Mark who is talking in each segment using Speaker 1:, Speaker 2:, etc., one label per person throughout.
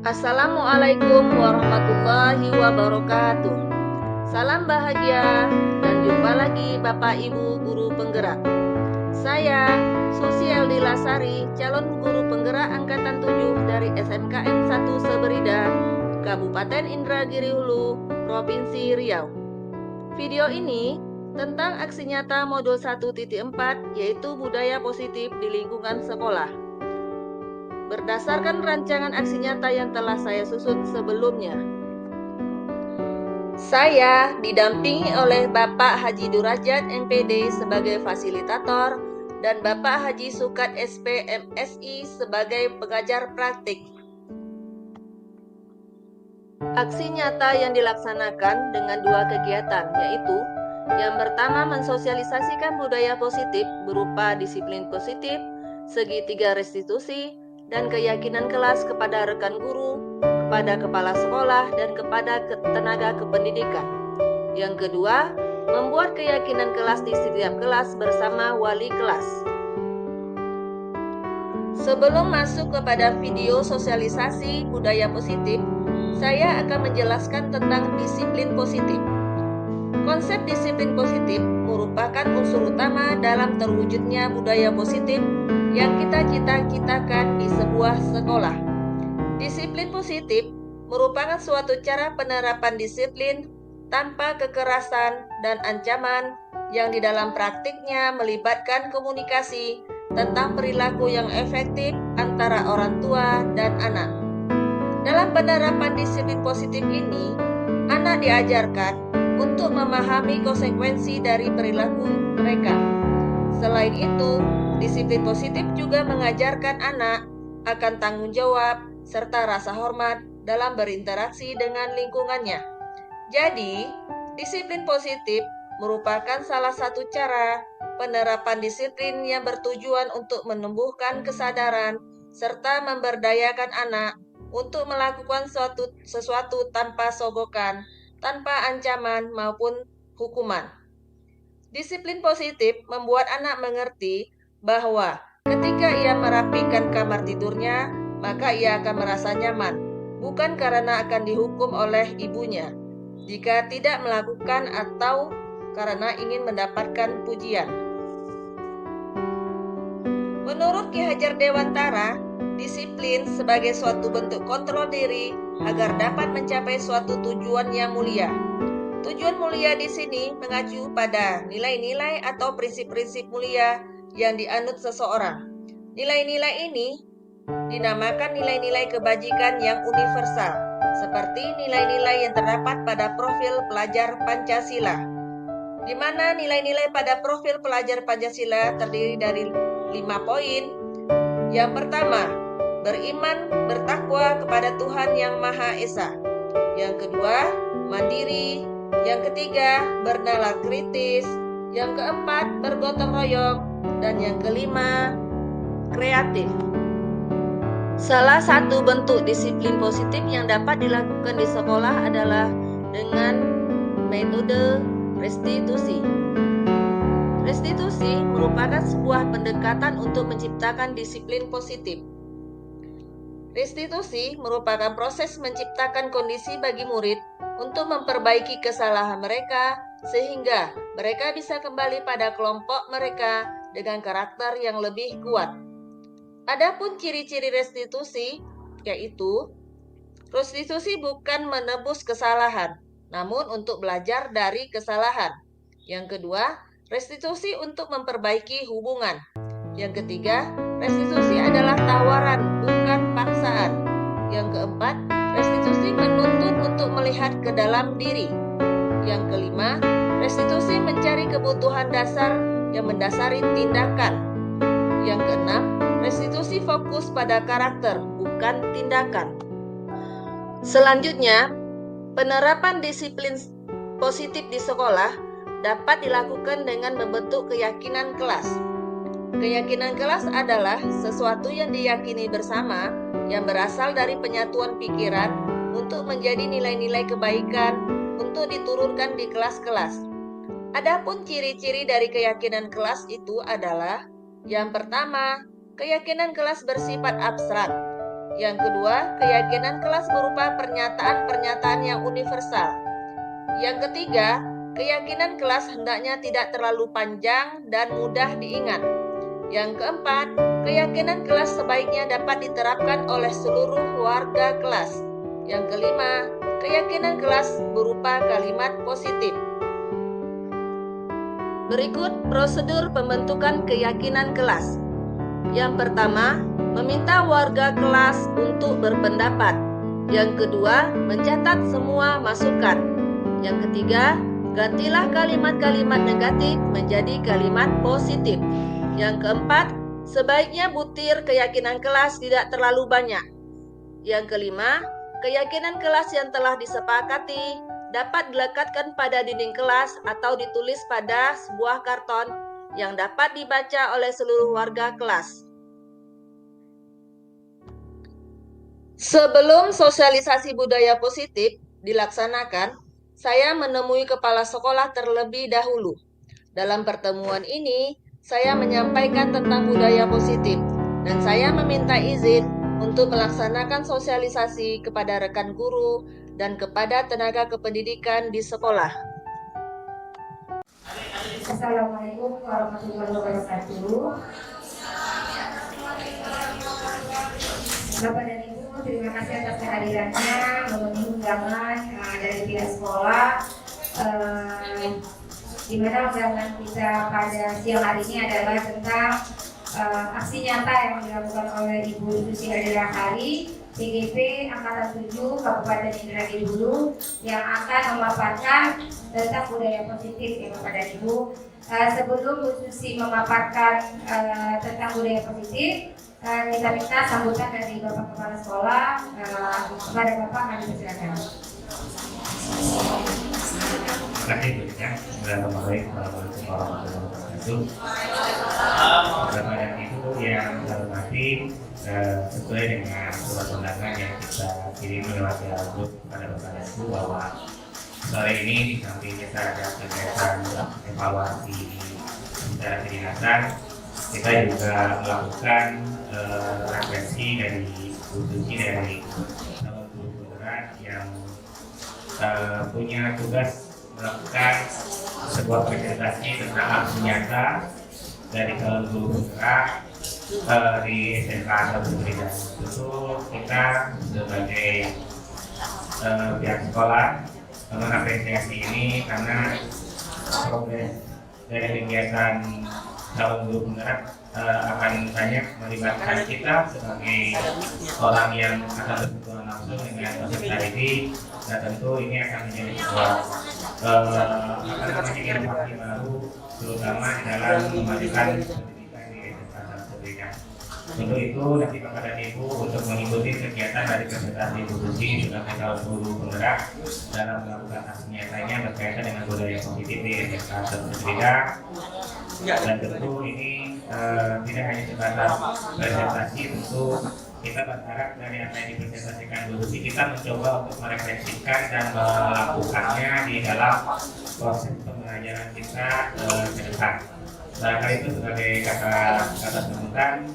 Speaker 1: Assalamualaikum warahmatullahi wabarakatuh. Salam bahagia dan jumpa lagi Bapak Ibu Guru Penggerak. Saya Susi Eldi Lasari, calon guru penggerak angkatan 7 dari SMKN 1 Seberida, Kabupaten Indragiri Hulu, Provinsi Riau. Video ini tentang aksi nyata modul 1.4, yaitu budaya positif di lingkungan sekolah. Berdasarkan rancangan aksi nyata yang telah saya susun sebelumnya. Saya didampingi oleh Bapak Haji Durajat MPD sebagai fasilitator dan Bapak Haji Sukat SP MSI sebagai pengajar praktik. Aksi nyata yang dilaksanakan dengan dua kegiatan, yaitu yang pertama mensosialisasikan budaya positif berupa disiplin positif, segitiga restitusi, dan keyakinan kelas kepada rekan guru, kepada kepala sekolah, dan kepada tenaga kependidikan. Yang kedua, membuat keyakinan kelas di setiap kelas bersama wali kelas. Sebelum masuk kepada video sosialisasi budaya positif, saya akan menjelaskan tentang disiplin positif. Konsep disiplin positif merupakan unsur utama dalam terwujudnya budaya positif yang kita cita-citakan di sebuah sekolah. Disiplin positif merupakan suatu cara penerapan disiplin tanpa kekerasan dan ancaman yang di dalam praktiknya melibatkan komunikasi tentang perilaku yang efektif antara orang tua dan anak. Dalam penerapan disiplin positif ini, anak diajarkan untuk memahami konsekuensi dari perilaku mereka. Selain itu, disiplin positif juga mengajarkan anak akan tanggung jawab serta rasa hormat dalam berinteraksi dengan lingkungannya. Jadi, disiplin positif merupakan salah satu cara penerapan disiplin yang bertujuan untuk menumbuhkan kesadaran serta memberdayakan anak untuk melakukan sesuatu tanpa sogokan, tanpa ancaman maupun hukuman. Disiplin positif membuat anak mengerti bahwa ketika ia merapikan kamar tidurnya, maka ia akan merasa nyaman, bukan karena akan dihukum oleh ibunya jika tidak melakukan atau karena ingin mendapatkan pujian. Menurut Ki Hajar Dewantara, disiplin sebagai suatu bentuk kontrol diri agar dapat mencapai suatu tujuan yang mulia. Tujuan mulia di sini mengacu pada nilai-nilai atau prinsip-prinsip mulia yang dianut seseorang. Nilai-nilai ini dinamakan nilai-nilai kebajikan yang universal, seperti nilai-nilai yang terdapat pada profil pelajar Pancasila, di mana nilai-nilai pada profil pelajar Pancasila terdiri dari 5 poin. Yang pertama, beriman, bertakwa kepada Tuhan Yang Maha Esa. Yang kedua, mandiri. Yang ketiga, bernalar kritis. Yang keempat, bergotong royong. Dan yang kelima, kreatif. Salah satu bentuk disiplin positif yang dapat dilakukan di sekolah adalah dengan metode restitusi. Restitusi merupakan sebuah pendekatan untuk menciptakan disiplin positif. Restitusi merupakan proses menciptakan kondisi bagi murid untuk memperbaiki kesalahan mereka sehingga mereka bisa kembali pada kelompok mereka dengan karakter yang lebih kuat. Adapun ciri-ciri restitusi yaitu restitusi bukan menebus kesalahan, namun untuk belajar dari kesalahan. Yang kedua, restitusi untuk memperbaiki hubungan. Yang ketiga, restitusi adalah tawaran, bukan paksaan. Yang keempat, restitusi menuntut untuk melihat ke dalam diri. Yang kelima, restitusi mencari kebutuhan dasar yang mendasari tindakan. Yang keenam, restitusi fokus pada karakter, bukan tindakan. Selanjutnya, penerapan disiplin positif di sekolah dapat dilakukan dengan membentuk keyakinan kelas. Keyakinan kelas adalah sesuatu yang diyakini bersama yang berasal dari penyatuan pikiran untuk menjadi nilai-nilai kebaikan untuk diturunkan di kelas-kelas. Adapun ciri-ciri dari keyakinan kelas itu adalah yang pertama, keyakinan kelas bersifat abstrak. Yang kedua, keyakinan kelas berupa pernyataan-pernyataan yang universal. Yang ketiga, keyakinan kelas hendaknya tidak terlalu panjang dan mudah diingat. Yang keempat, keyakinan kelas sebaiknya dapat diterapkan oleh seluruh warga kelas. Yang kelima, keyakinan kelas berupa kalimat positif. Berikut prosedur pembentukan keyakinan kelas. Yang pertama, meminta warga kelas untuk berpendapat. Yang kedua, mencatat semua masukan. Yang ketiga, gantilah kalimat-kalimat negatif menjadi kalimat positif. Yang keempat, sebaiknya butir keyakinan kelas tidak terlalu banyak. Yang kelima, keyakinan kelas yang telah disepakati dapat dilekatkan pada dinding kelas atau ditulis pada sebuah karton yang dapat dibaca oleh seluruh warga kelas. Sebelum sosialisasi budaya positif dilaksanakan, saya menemui kepala sekolah terlebih dahulu. Dalam pertemuan ini, saya menyampaikan tentang budaya positif dan saya meminta izin untuk melaksanakan sosialisasi kepada rekan guru dan kepada tenaga kependidikan di sekolah.
Speaker 2: Assalamualaikum warahmatullahi wabarakatuh. Bapak dan Ibu, terima kasih atas kehadirannya memenuhi undangan dari pihak sekolah. Di mana undangan kita pada siang hari ini adalah tentang aksi nyata yang dilakukan oleh Ibu Susi Hadira Hari, PGP Angkatan 7 Kabupaten Indragiri Hulu, yang akan memaparkan tentang budaya positif ya Bapak dan Ibu. Sebelum Bu Susi memaparkan tentang budaya positif, kita minta sambutan dari Bapak Kepala Sekolah. Kepada Bapak kami persilakan.
Speaker 3: Terima kasih Bu ya. Assalamualaikum warahmatullahi wabarakatuh. Bapak dan Ibu yang saya hormati, sesuai dengan surat undangan yang kita kirim lewat grup kepada Bapak dan Ibu bahwa sore ini di samping kita ada kegiatan evaluasi secara kedinasan, kita juga melakukan refleksi dari institusi dari guru penggerak yang punya tugas melakukan sebuah presentasi tentang aksi nyata dari guru penggerak di SMK Satu Beridan. Tentu kita sebagai pihak sekolah mengapresiasi ini karena progres dari kegiatan calon guru penggerak akan banyak melibatkan kita sebagai orang yang akan bersentuhan langsung dengan peserta didik, dan tentu ini akan menjadi sebuah inovasi baru, terutama di dalam memajukan pendidikan di SMK Satu Beridan. Untuk itu nanti Bapak dan Ibu untuk mengikuti kegiatan dari presentasi Bu Susi sebagai calon guru penggerak dalam melakukan aksi nyatanya berkaitan dengan budaya positif di SMK Satu Beridan. Dan tentu ini tidak hanya sebatas presentasi, tentu kita berharap dari apa yang dipresentasikan Bu Susi kita mencoba untuk merefleksikan dan melakukannya di dalam proses pembelajaran kita ke depan. Barangkali itu sebagai kata sambutan,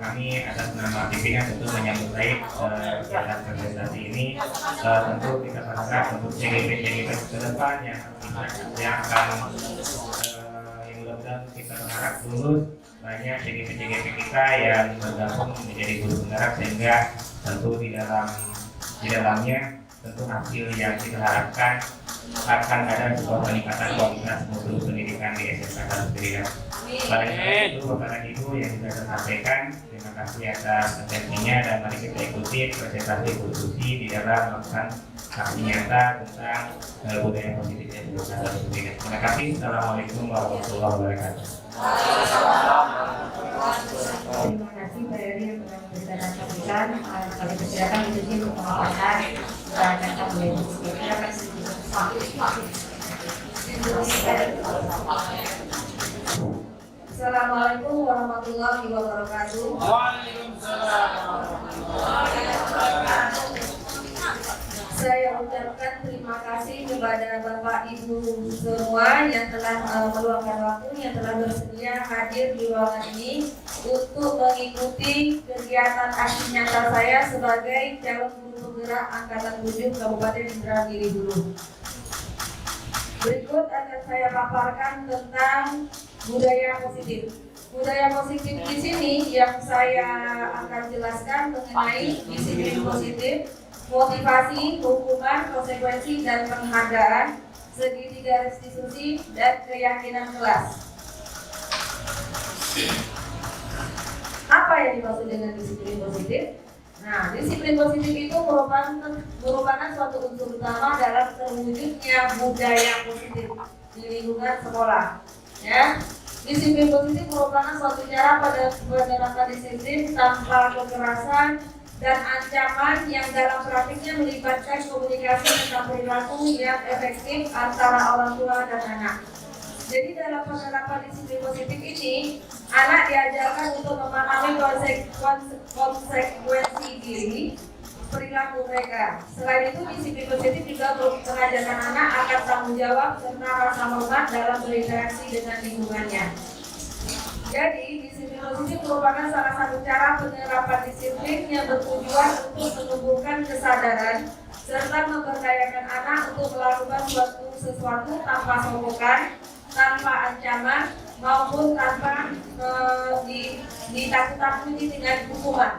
Speaker 3: kami atas nama pimpinan tentu menyambut baik kegiatan presentasi ini. Tentu kita berharap untuk CGP ke depan yang akan mudah-mudahan kita berharap lulus banyak CGP kita yang bergabung menjadi guru penggerak, sehingga tentu di dalamnya tentu hasil yang kita harapkan akan ada sebuah peningkatan kualitas mutu pendidikan di SMK Satu Beridan. Pada itu Bapak dan Ibu yang sudah saya sampaikan, terima kasih atas atensinya dan mari kita ikuti presentasi Bu Susi di dalam melakukan aksi nyata tentang budaya positif di SMK Satu Beridan. Terima kasih. Assalamualaikum warahmatullahi wabarakatuh.
Speaker 2: Terima kasih Pak Eri yang telah memberikan sambutan. Kami persilakan Bu Susi untuk memaparkan tentang budaya positif. Silakan Assalamualaikum warahmatullahi wabarakatuh. Waalaikumsalam. Saya ucapkan terima terima kasih kepada Bapak Ibu semua yang telah meluangkan waktu, yang telah bersedia hadir di ruangan ini untuk mengikuti kegiatan aksi nyata saya sebagai calon guru penggerak Angkatan 7 Kabupaten Indragiri Hulu. Berikut akan saya paparkan tentang budaya positif. Budaya positif di sini yang saya akan jelaskan mengenai disiplin positif, motivasi, hukuman, konsekuensi, dan penghargaan, segitiga restitusi, dan keyakinan kelas. Apa yang dimaksud dengan disiplin positif? Nah, disiplin positif itu merupakan suatu unsur utama dalam terwujudnya budaya positif di lingkungan sekolah. Ya, disiplin positif merupakan suatu cara pada penerapan disiplin tanpa kekerasan dan ancaman yang dalam praktiknya melibatkan komunikasi tentang perilaku yang efektif antara orang tua dan anak. Jadi dalam penerapan disiplin positif ini, anak diajarkan untuk memahami konsekuensi diri perilaku mereka. Selain itu, disiplin positif juga mengajarkan anak akan tanggung jawab serta rasa hormat dalam berinteraksi dengan lingkungannya. Jadi, disiplin positif merupakan salah satu cara penerapan disiplin yang bertujuan untuk menumbuhkan kesadaran serta memberdayakan anak untuk melakukan sesuatu tanpa sokokan, tanpa ancaman, maupun tanpa ditakut-takuti dengan hukuman.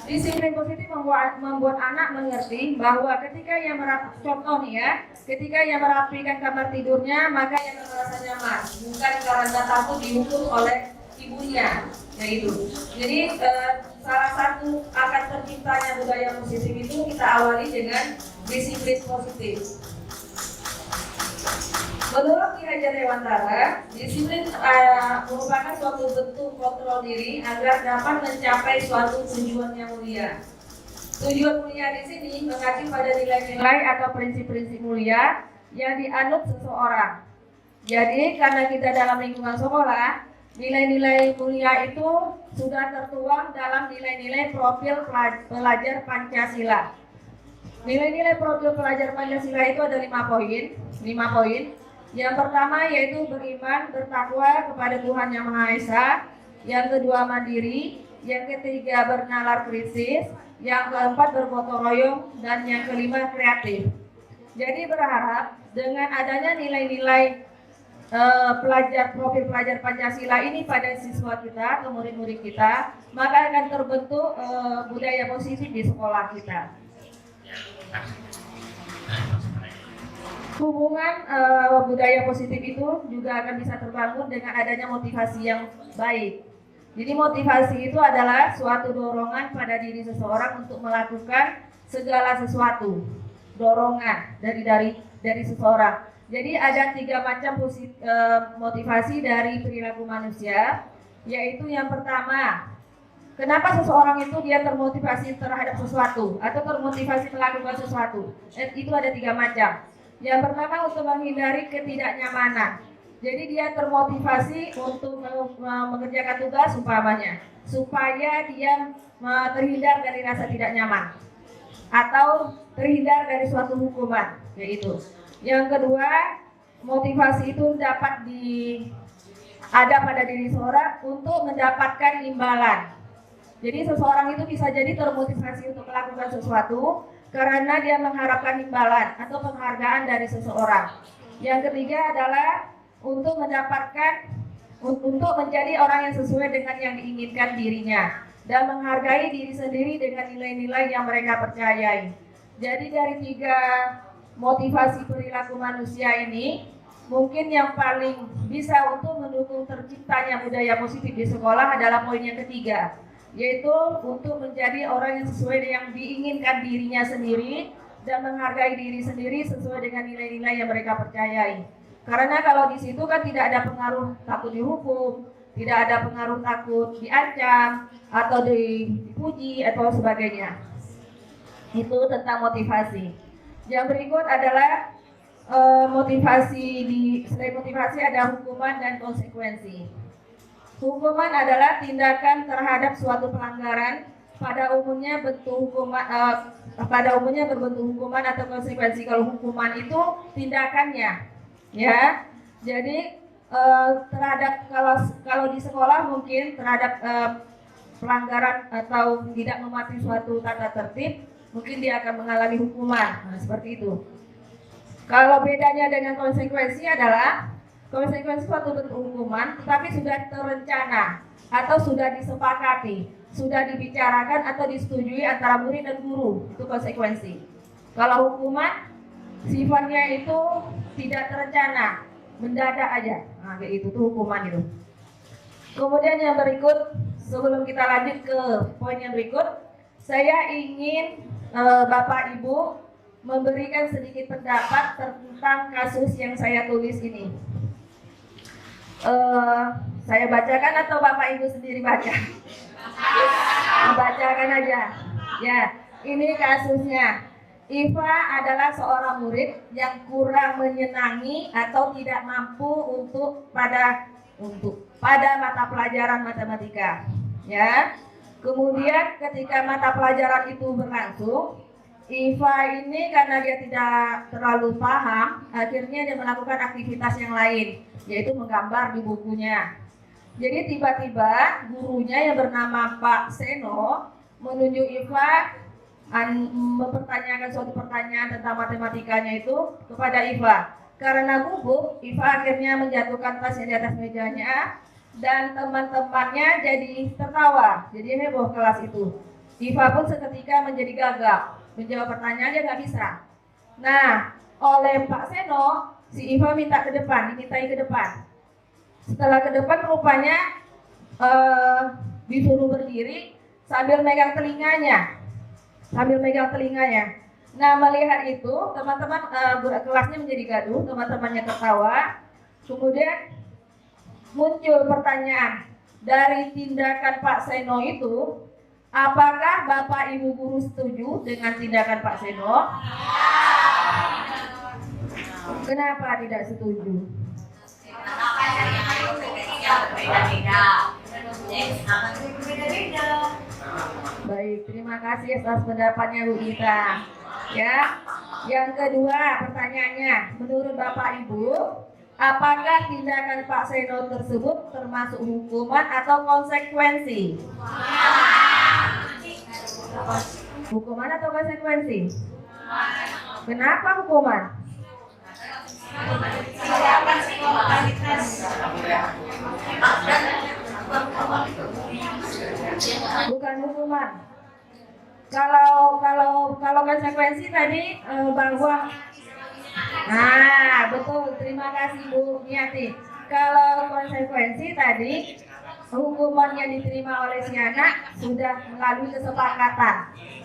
Speaker 2: Disiplin positif membuat anak mengerti bahwa ketika ia ketika ia merapikan kamar tidurnya, maka ia merasa nyaman, bukan karena takut dihukum oleh ibunya, yaitu. Jadi salah satu akan terciptanya budaya positif itu kita awali dengan disiplin positif. Menurut Ki Hajar Dewantara, disiplin merupakan suatu bentuk kontrol diri agar dapat mencapai suatu tujuan yang mulia. Tujuan mulia di sini mengacu pada nilai-nilai atau prinsip-prinsip mulia yang dianut seseorang. Jadi, karena kita dalam lingkungan sekolah, nilai-nilai mulia itu sudah tertuang dalam nilai-nilai profil pelajar Pancasila. Nilai-nilai profil pelajar Pancasila itu ada 5 poin. Yang pertama yaitu beriman, bertakwa kepada Tuhan Yang Maha Esa. Yang kedua mandiri. Yang ketiga bernalar kritis. Yang keempat bergotong royong. Dan yang kelima kreatif. Jadi berharap dengan adanya nilai-nilai profil pelajar Pancasila ini pada siswa kita, ke murid-murid kita, maka akan terbentuk budaya positif di sekolah kita. Hubungan budaya positif itu juga akan bisa terbangun dengan adanya motivasi yang baik. Jadi motivasi itu adalah suatu dorongan pada diri seseorang untuk melakukan segala sesuatu. Dorongan dari seseorang. Jadi ada 3 macam motivasi dari perilaku manusia, yaitu yang pertama, kenapa seseorang itu dia termotivasi terhadap sesuatu atau termotivasi melakukan sesuatu? Itu ada 3 macam. Yang pertama untuk menghindari ketidaknyamanan. Jadi dia termotivasi untuk mengerjakan tugas umpamanya supaya dia terhindar dari rasa tidak nyaman atau terhindar dari suatu hukuman, yaitu. Yang kedua, motivasi itu dapat ada pada diri seseorang untuk mendapatkan imbalan. Jadi seseorang itu bisa jadi termotivasi untuk melakukan sesuatu karena dia mengharapkan imbalan atau penghargaan dari seseorang. Yang ketiga adalah untuk menjadi orang yang sesuai dengan yang diinginkan dirinya dan menghargai diri sendiri dengan nilai-nilai yang mereka percayai. Jadi dari 3 motivasi perilaku manusia ini, mungkin yang paling bisa untuk mendukung terciptanya budaya positif di sekolah adalah poin yang ketiga, yaitu untuk menjadi orang yang sesuai dengan yang diinginkan dirinya sendiri dan menghargai diri sendiri sesuai dengan nilai-nilai yang mereka percayai. Karena kalau di situ kan tidak ada pengaruh takut dihukum, tidak ada pengaruh takut diancam atau dipuji atau sebagainya. Itu tentang motivasi. Yang berikut adalah selain motivasi ada hukuman dan konsekuensi. Hukuman adalah tindakan terhadap suatu pelanggaran, pada umumnya bentuk hukuman
Speaker 4: pada umumnya berbentuk hukuman atau konsekuensi. Kalau hukuman itu tindakannya, ya. Jadi terhadap kalau di sekolah mungkin terhadap pelanggaran atau tidak mematuhi suatu tata tertib, mungkin dia akan mengalami hukuman. Nah, seperti itu. Kalau bedanya dengan konsekuensi adalah konsekuensi suatu bentuk hukuman, tetapi sudah terencana atau sudah disepakati, sudah dibicarakan atau disetujui antara murid dan guru. Itu konsekuensi. Kalau hukuman sifatnya itu tidak terencana, mendadak aja. Nah, kayak itu tuh hukuman itu. Kemudian yang berikut, sebelum kita lanjut ke poin yang berikut, saya ingin Bapak Ibu memberikan sedikit pendapat tentang kasus yang saya tulis ini. Saya bacakan atau Bapak Ibu sendiri baca? Bacakan aja. Ya, ini kasusnya. Iva adalah seorang murid yang kurang menyenangi atau tidak mampu pada mata pelajaran matematika. Ya. Kemudian ketika mata pelajaran itu berlangsung, Iva ini karena dia tidak terlalu paham, akhirnya dia melakukan aktivitas yang lain, yaitu menggambar di bukunya. Jadi tiba-tiba gurunya yang bernama Pak Seno menunjuk Iva mempertanyakan suatu pertanyaan tentang matematikanya itu kepada Iva. Karena gugup, Iva akhirnya menjatuhkan tasnya di atas mejanya dan teman-temannya jadi tertawa, jadi heboh kelas itu. Iva pun seketika menjadi gagap, menjawab pertanyaannya nggak bisa. Nah, oleh Pak Seno, si Iva dimintai ke depan. Setelah ke depan rupanya disuruh berdiri sambil megang telinganya. Nah, melihat itu, teman-teman kelasnya menjadi gaduh, teman-temannya tertawa. Kemudian muncul pertanyaan, dari tindakan Pak Seno itu, apakah Bapak Ibu guru setuju dengan tindakan Pak Seno? Kenapa tidak setuju? Baik, terima kasih atas pendapatnya Bu Gita. Ya, yang kedua pertanyaannya, menurut Bapak Ibu, apakah tindakan Pak Seno tersebut termasuk hukuman atau konsekuensi? Hukuman atau konsekuensi? Kenapa hukuman? Bukan hukuman. Kalau konsekuensi tadi bahwa betul, terima kasih Bu Niati. Kalau konsekuensi tadi hukuman yang diterima oleh si anak sudah melalui kesepakatan,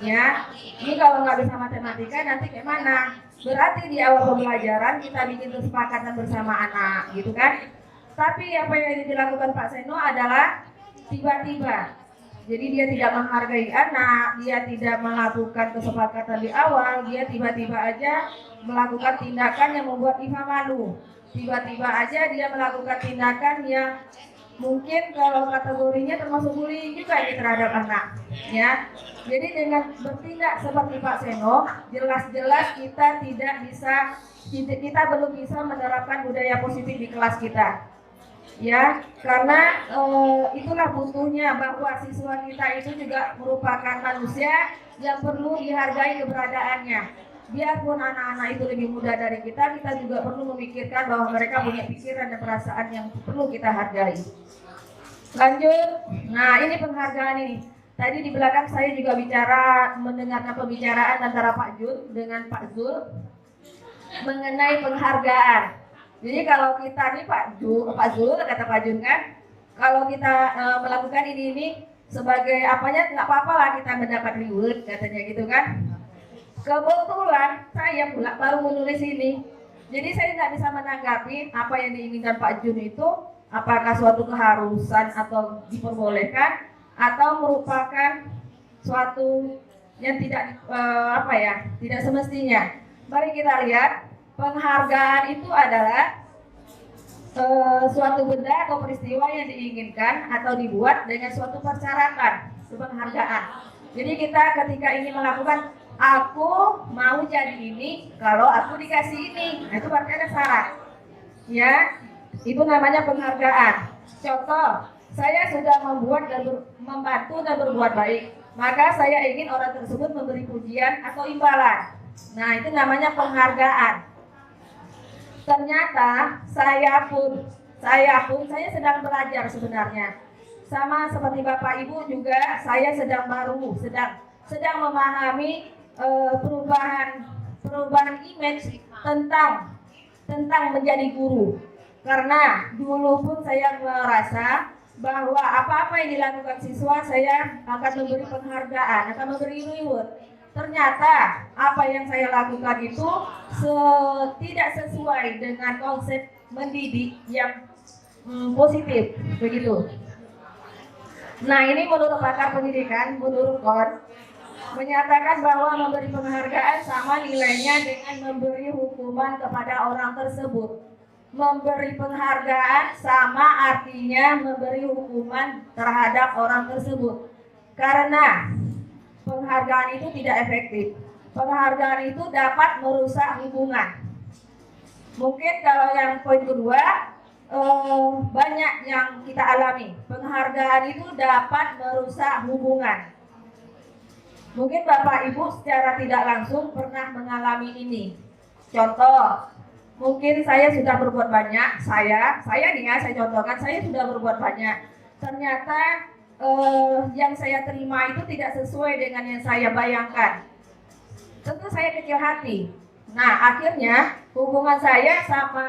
Speaker 4: ya. Ini kalau nggak bisa matematika nanti gimana? Berarti di awal pembelajaran kita bikin kesepakatan bersama anak, gitu kan? Tapi apa yang dilakukan Pak Seno adalah tiba-tiba. Jadi dia tidak menghargai anak, dia tidak melakukan kesepakatan di awal, dia tiba-tiba aja melakukan tindakan yang membuat Iva malu. Tiba-tiba aja dia melakukan tindakan yang mungkin kalau kategorinya termasuk bullying juga ini terhadap anak, ya. Jadi dengan bertindak seperti Pak Seno, jelas-jelas kita belum bisa menerapkan budaya positif di kelas kita. Ya, karena itulah butuhnya bahwa siswa kita itu juga merupakan manusia yang perlu dihargai keberadaannya. Biarpun anak-anak itu lebih muda dari kita juga perlu memikirkan bahwa mereka punya pikiran dan perasaan yang perlu kita hargai. Lanjut, nah ini penghargaan ini. Tadi di belakang saya juga mendengarkan pembicaraan antara Pak Jun dengan Pak Zul mengenai penghargaan. Jadi kalau kita nih Pak Zul, kata Pak Jun kan, kalau kita melakukan ini sebagai apanya nggak apa-apa lah kita mendapat reward katanya gitu kan. Kebetulan saya pula baru menulis ini, jadi saya nggak bisa menanggapi apa yang diinginkan Pak Jun itu apakah suatu keharusan atau diperbolehkan atau merupakan suatu yang tidak tidak semestinya. Mari kita lihat. Penghargaan itu adalah suatu benda atau peristiwa yang diinginkan atau dibuat dengan suatu persyaratan, penghargaan. Jadi kita ketika ingin melakukan aku mau jadi ini kalau aku dikasih ini. Nah, itu berarti ada syarat. Ya, itu namanya penghargaan. Contoh, saya sudah membantu dan berbuat baik, maka saya ingin orang tersebut memberi pujian atau imbalan. Nah, itu namanya penghargaan. Ternyata saya sedang belajar sebenarnya. Sama seperti Bapak Ibu juga, saya sedang memahami perubahan image tentang menjadi guru. Karena dulu pun saya merasa bahwa apa-apa yang dilakukan siswa saya akan memberi penghargaan, akan memberi reward. Ternyata apa yang saya lakukan itu tidak sesuai dengan konsep mendidik yang positif, begitu. Nah, ini menurut pakar pendidikan, menurut KON, menyatakan bahwa memberi penghargaan sama nilainya dengan memberi hukuman kepada orang tersebut. Memberi penghargaan sama artinya memberi hukuman terhadap orang tersebut. Karena penghargaan itu tidak efektif. Penghargaan itu dapat merusak hubungan. Mungkin kalau yang poin kedua, banyak yang kita alami. Penghargaan itu dapat merusak hubungan. Mungkin Bapak Ibu secara tidak langsung pernah mengalami ini. Contoh, mungkin saya sudah berbuat banyak. Saya contohkan, saya sudah berbuat banyak. Ternyata yang saya terima itu tidak sesuai dengan yang saya bayangkan. Tentu saya kecil hati. Nah, akhirnya hubungan saya sama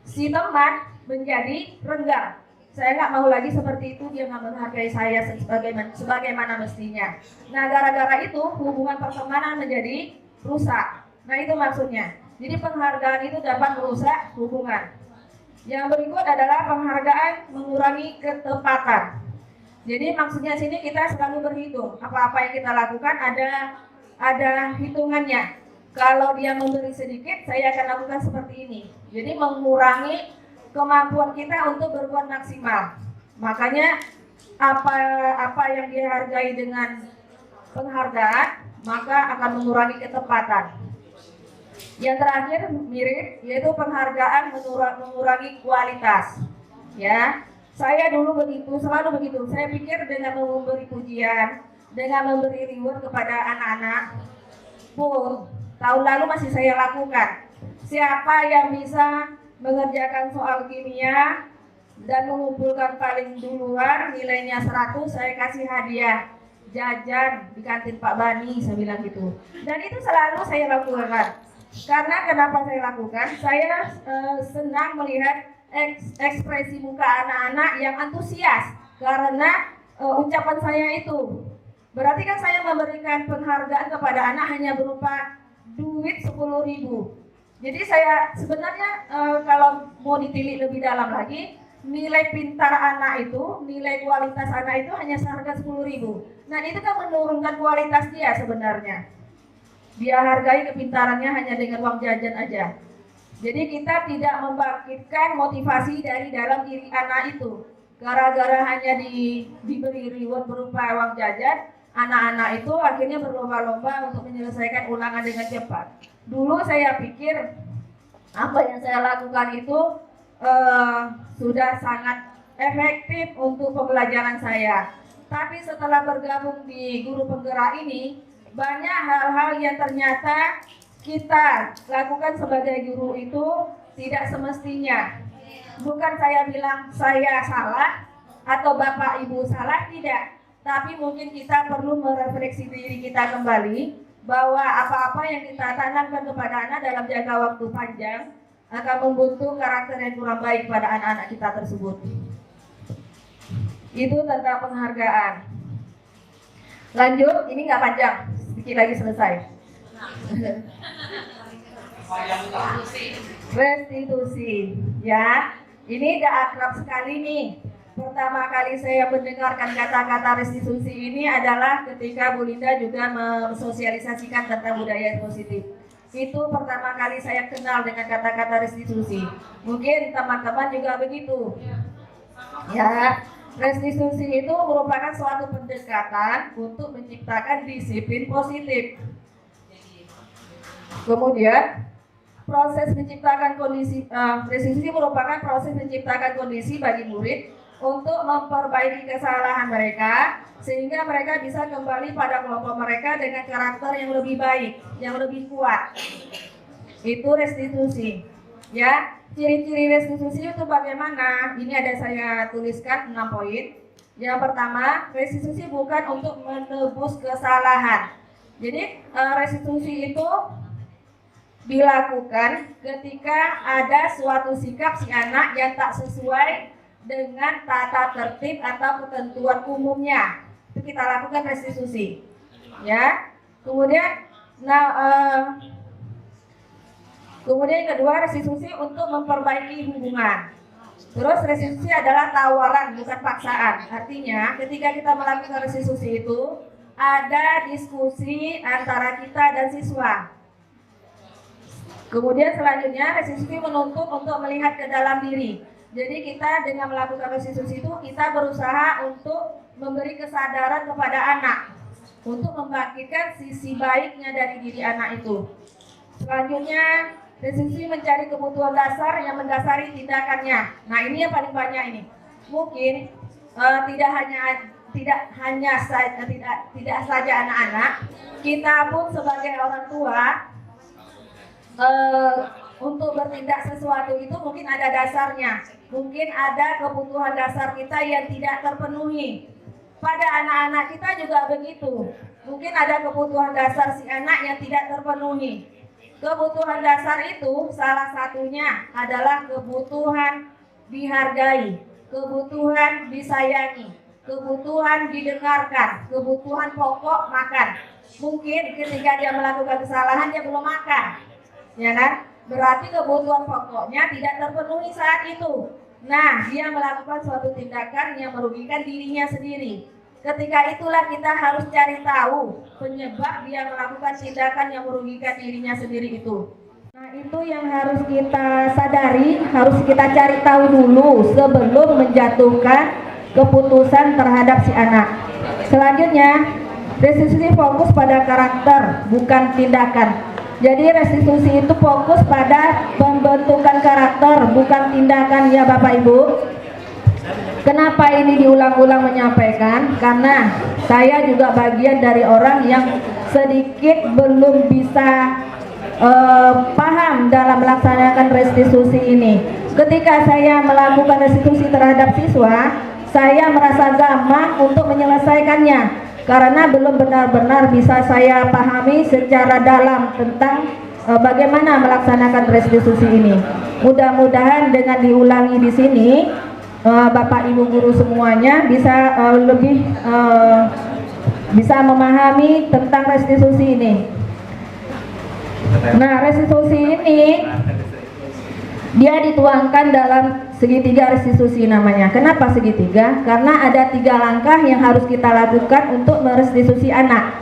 Speaker 4: si teman menjadi renggang. Saya nggak mau lagi seperti itu, dia nggak menghargai saya sebagaimana mestinya. Nah, gara-gara itu hubungan pertemanan menjadi rusak. Nah, itu maksudnya. Jadi penghargaan itu dapat merusak hubungan. Yang berikut adalah penghargaan mengurangi ketepatan. Jadi maksudnya sini kita selalu berhitung. Apa-apa yang kita lakukan ada hitungannya. Kalau dia memberi sedikit, saya akan lakukan seperti ini. Jadi mengurangi kemampuan kita untuk berbuat maksimal. Makanya apa yang dihargai dengan penghargaan, maka akan mengurangi ketepatan. Yang terakhir mirip, yaitu penghargaan mengurangi kualitas. Ya, saya dulu selalu begitu. Saya pikir dengan memberi pujian, dengan memberi reward kepada anak-anak pun tahun lalu masih saya lakukan. Siapa yang bisa mengerjakan soal kimia dan mengumpulkan paling duluan nilainya 100, saya kasih hadiah jajan di kantin Pak Bani, saya bilang gitu. Dan itu selalu saya lakukan. Karena kenapa saya lakukan? Saya senang melihat ekspresi muka anak-anak yang antusias karena ucapan saya itu. Berarti kan saya memberikan penghargaan kepada anak hanya berupa duit 10.000. Jadi saya sebenarnya kalau mau ditilik lebih dalam lagi, nilai pintar anak itu, nilai kualitas anak itu hanya seharga 10.000. Nah, itu kan menurunkan kualitas dia sebenarnya. Dia hargai kepintarannya hanya dengan uang jajan aja. Jadi kita tidak membangkitkan motivasi dari dalam diri anak itu. Gara-gara hanya diberi reward berupa uang jajan, anak-anak itu akhirnya berlomba-lomba untuk menyelesaikan ulangan dengan cepat. Dulu saya pikir apa yang saya lakukan itu sudah sangat efektif untuk pembelajaran saya. Tapi setelah bergabung di Guru Penggerak ini, banyak hal-hal yang ternyata kita lakukan sebagai guru itu tidak semestinya. Bukan saya bilang saya salah atau Bapak Ibu salah, tidak. Tapi mungkin kita perlu merefleksi diri kita kembali bahwa apa-apa yang kita tanamkan kepada anak dalam jangka waktu panjang akan membentuk karakter yang kurang baik pada anak-anak kita tersebut. Itu tentang penghargaan. Lanjut, ini nggak panjang, sedikit lagi selesai. Restitusi, ya. Ini udah akrab sekali nih. Pertama kali saya mendengarkan kata-kata restitusi ini adalah ketika Bu Linda juga mensosialisasikan tentang budaya positif. Itu pertama kali saya kenal dengan kata-kata restitusi. Mungkin teman-teman juga begitu. Ya, restitusi itu merupakan suatu pendekatan untuk menciptakan disiplin positif. Kemudian proses menciptakan kondisi restitusi merupakan proses menciptakan kondisi bagi murid untuk memperbaiki kesalahan mereka sehingga mereka bisa kembali pada kelompok mereka dengan karakter yang lebih baik, yang lebih kuat. Itu restitusi. Ya, ciri-ciri restitusi itu bagaimana? Ini ada saya tuliskan 6 poin. Yang pertama, restitusi bukan untuk menebus kesalahan. Jadi restitusi itu dilakukan ketika ada suatu sikap si anak yang tak sesuai dengan tata tertib atau ketentuan umumnya. Itu kita lakukan restitusi. Ya. Kemudian kemudian yang kedua, restitusi untuk memperbaiki hubungan. Terus restitusi adalah tawaran, bukan paksaan. Artinya ketika kita melakukan restitusi itu ada diskusi antara kita dan siswa. Kemudian selanjutnya restitusi menuntut untuk melihat ke dalam diri. Jadi kita dengan melakukan restitusi itu kita berusaha untuk memberi kesadaran kepada anak, untuk membangkitkan sisi baiknya dari diri anak itu. Selanjutnya restitusi mencari kebutuhan dasar yang mendasari tindakannya. Nah, ini yang paling banyak ini. Mungkin tidak saja anak-anak, kita pun sebagai orang tua untuk bertindak sesuatu itu mungkin ada dasarnya. Mungkin ada kebutuhan dasar kita yang tidak terpenuhi. Pada anak-anak kita juga begitu. Mungkin ada kebutuhan dasar si anak yang tidak terpenuhi. Kebutuhan dasar itu salah satunya adalah kebutuhan dihargai, kebutuhan disayangi, kebutuhan didengarkan, kebutuhan pokok makan. Mungkin ketika dia melakukan kesalahan dia belum makan, ya kan? Berarti kebutuhan pokoknya tidak terpenuhi saat itu. Nah, dia melakukan suatu tindakan yang merugikan dirinya sendiri. Ketika itulah kita harus cari tahu penyebab dia melakukan tindakan yang merugikan dirinya sendiri itu. Nah, itu yang harus kita sadari, harus kita cari tahu dulu sebelum menjatuhkan keputusan terhadap si anak. Selanjutnya, restitusi fokus pada karakter, bukan tindakan. Jadi restitusi itu fokus pada pembentukan karakter, bukan tindakan, ya Bapak Ibu. Kenapa ini diulang-ulang menyampaikan? Karena saya juga bagian dari orang yang sedikit belum bisa paham dalam melaksanakan restitusi ini. Ketika saya melakukan restitusi terhadap siswa, saya merasa gampang untuk menyelesaikannya karena belum benar-benar bisa saya pahami secara dalam tentang bagaimana melaksanakan restitusi ini. Mudah-mudahan dengan diulangi di sini Bapak Ibu guru semuanya bisa lebih bisa memahami tentang restitusi ini. Nah, restitusi ini dia dituangkan dalam segitiga restitusi namanya. Kenapa segitiga? Karena ada 3 langkah yang harus kita lakukan untuk merestitusi anak.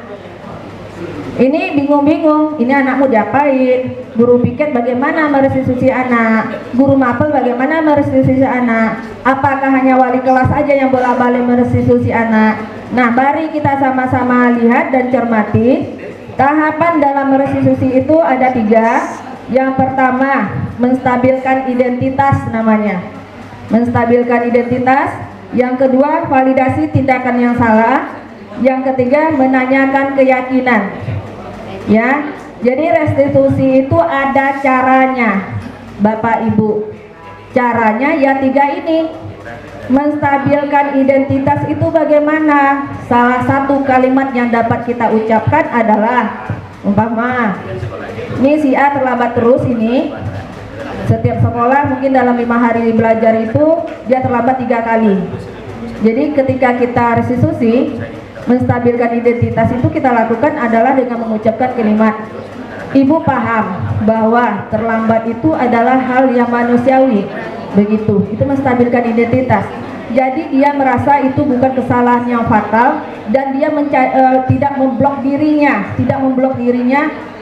Speaker 4: Ini bingung-bingung, ini anak mau diapain? Guru piket bagaimana merestitusi anak? Guru mapel bagaimana merestitusi anak? Apakah hanya wali kelas aja yang bolak-balik merestitusi anak? Nah, mari kita sama-sama lihat dan cermati. Tahapan dalam merestitusi itu ada 3. Yang pertama, menstabilkan identitas namanya. Menstabilkan identitas. Yang kedua, validasi tindakan yang salah. Yang ketiga, menanyakan keyakinan. Ya, jadi restitusi itu ada caranya, Bapak Ibu. Caranya ya 3 ini. Menstabilkan identitas itu bagaimana? Salah satu kalimat yang dapat kita ucapkan adalah umpama, ini si A terlambat terus ini. Setiap sekolah mungkin dalam 5 hari belajar itu dia terlambat 3 kali. Jadi ketika kita restitusi, menstabilkan identitas itu kita lakukan adalah dengan mengucapkan kalimat, Ibu paham bahwa terlambat itu adalah hal yang manusiawi. Begitu, itu menstabilkan identitas. Jadi dia merasa itu bukan kesalahan yang fatal dan dia tidak memblok dirinya,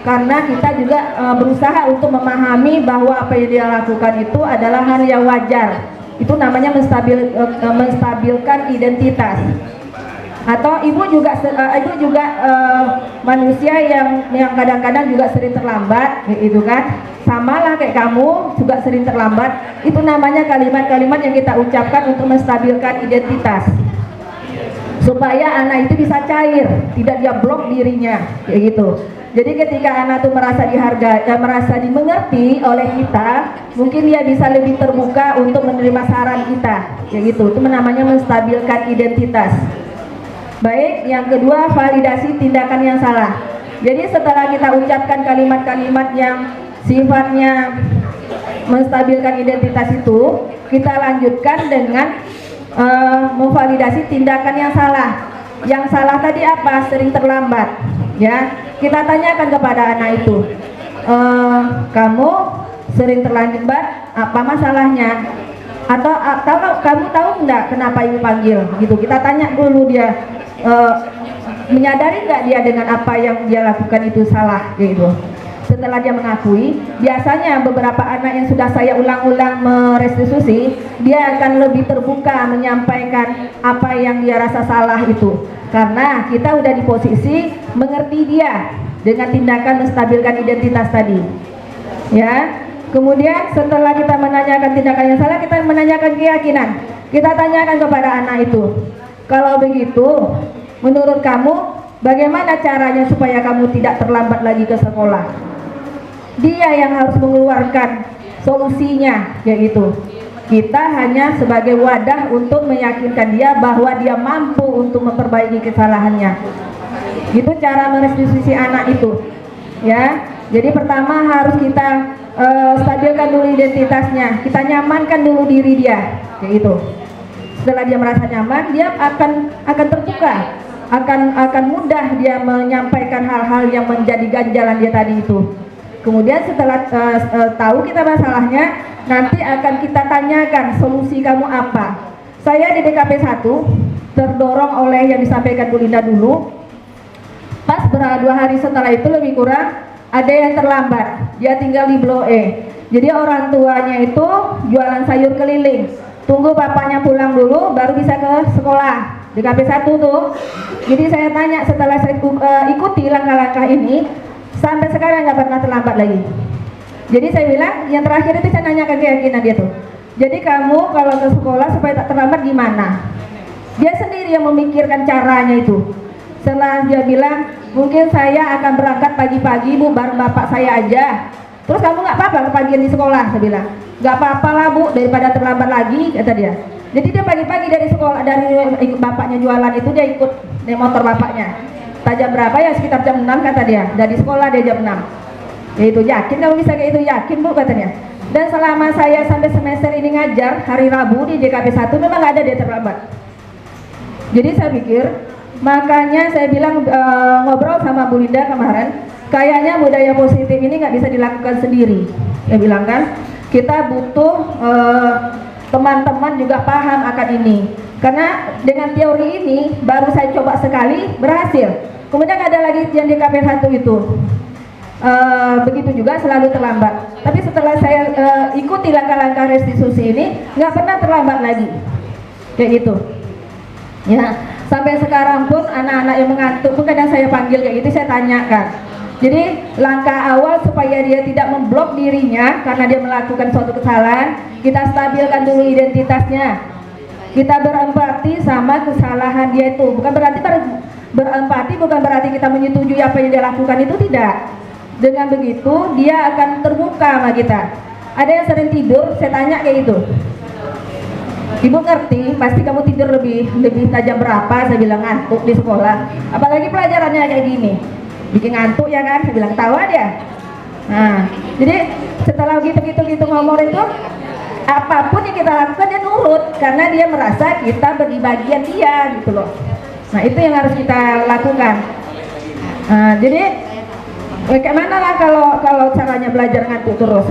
Speaker 4: karena kita juga berusaha untuk memahami bahwa apa yang dia lakukan itu adalah hal yang wajar. Itu namanya menstabilkan identitas. Atau ibu juga manusia yang kadang-kadang juga sering terlambat, gitu kan? Samalah kayak kamu juga sering terlambat. Itu namanya kalimat-kalimat yang kita ucapkan untuk menstabilkan identitas, supaya anak itu bisa cair, tidak dia blok dirinya, kayak gitu. Jadi ketika anak itu merasa dihargai, merasa dimengerti oleh kita, mungkin dia bisa lebih terbuka untuk menerima saran kita, kayak gitu. Itu namanya menstabilkan identitas. Baik, yang kedua, validasi tindakan yang salah. Jadi setelah kita ucapkan kalimat-kalimat yang sifatnya menstabilkan identitas itu, kita lanjutkan dengan memvalidasi tindakan yang salah. Yang salah tadi apa? Sering terlambat. Ya, kita tanyakan kepada anak itu, kamu sering terlambat, apa masalahnya? Atau kamu tahu enggak kenapa ibu panggil? Gitu. Kita tanya dulu dia, menyadari nggak dia dengan apa yang dia lakukan itu salah, gitu. Setelah dia mengakui, biasanya beberapa anak yang sudah saya ulang-ulang merestitusi, dia akan lebih terbuka menyampaikan apa yang dia rasa salah itu, karena kita udah di posisi mengerti dia dengan tindakan menstabilkan identitas tadi. Ya, kemudian setelah kita menanyakan tindakan yang salah, kita menanyakan keyakinan. Kita tanyakan kepada anak itu, kalau begitu, menurut kamu bagaimana caranya supaya kamu tidak terlambat lagi ke sekolah? Dia yang harus mengeluarkan solusinya, yaitu kita hanya sebagai wadah untuk meyakinkan dia bahwa dia mampu untuk memperbaiki kesalahannya. Itu cara merestitusi anak itu, ya. Jadi pertama harus kita stabilkan dulu identitasnya, kita nyamankan dulu diri dia, kayak gitu. Setelah dia merasa nyaman, dia akan terbuka, akan mudah dia menyampaikan hal-hal yang menjadi ganjalan dia tadi itu. Kemudian setelah tahu kita masalahnya, nanti akan kita tanyakan solusi kamu apa. Saya di DKP 1 terdorong oleh yang disampaikan Bu Linda dulu. Pas 2 hari setelah itu lebih kurang ada yang terlambat, dia tinggal di Blok E. Jadi orang tuanya itu jualan sayur keliling, tunggu bapaknya pulang dulu baru bisa ke sekolah. DKP 1 tuh. Jadi saya tanya setelah saya ikuti langkah-langkah ini, sampai sekarang nggak pernah terlambat lagi. Jadi saya bilang, yang terakhir itu saya nanyakan keyakinan dia tuh. Jadi kamu kalau ke sekolah supaya tak terlambat gimana? Dia sendiri yang memikirkan caranya itu. Setelah dia bilang, mungkin saya akan berangkat pagi-pagi Bu, bareng bapak saya aja. Terus kamu nggak apa-apa kepagian di sekolah? Saya bilang, nggak apa-apa lah Bu, daripada terlambat lagi, kata dia. Jadi dia pagi-pagi dari sekolah, dari ikut bapaknya jualan itu, dia ikut naik motor bapaknya. Jam berapa ya? Sekitar jam 6 kata dia. Dari sekolah dia jam 6. Ya itu yakin kamu bisa kayak itu? Yakin Bu, katanya. Dan selama saya sampai semester ini ngajar hari Rabu di JKP 1 memang nggak ada dia terlambat. Jadi saya pikir, makanya saya bilang ngobrol sama Bu Linda kemarin, kayaknya budaya positif ini nggak bisa dilakukan sendiri. Saya bilang kan, kita butuh teman-teman juga paham akan ini. Karena dengan teori ini baru saya coba sekali berhasil. Kemudian ada lagi yang di KP 1 itu begitu juga selalu terlambat. Tapi setelah saya ikuti langkah-langkah restitusi ini, nggak pernah terlambat lagi, kayak gitu. Ya, sampai sekarang pun anak-anak yang mengantuk pun kadang saya panggil kayak gitu, saya tanyakan. Jadi langkah awal supaya dia tidak memblok dirinya karena dia melakukan suatu kesalahan, kita stabilkan dulu identitasnya. Kita berempati sama kesalahan dia itu. Bukan berarti berempati bukan berarti kita menyetujui apa yang dia lakukan, itu tidak. Dengan begitu dia akan terbuka sama kita. Ada yang sering tidur, saya tanya kayak gitu, Ibu ngerti, pasti kamu tidur lebih jam berapa? Saya bilang ngantuk di sekolah. Apalagi pelajarannya kayak gini, bikin ngantuk ya kan? Saya bilang tahu aja. Nah, jadi setelah gitu ngomong itu, apapun yang kita lakukan dia nurut karena dia merasa kita beri bagian dia, gitu loh. Nah, itu yang harus kita lakukan. Nah, jadi bagaimana lah kalau caranya belajar ngantuk terus?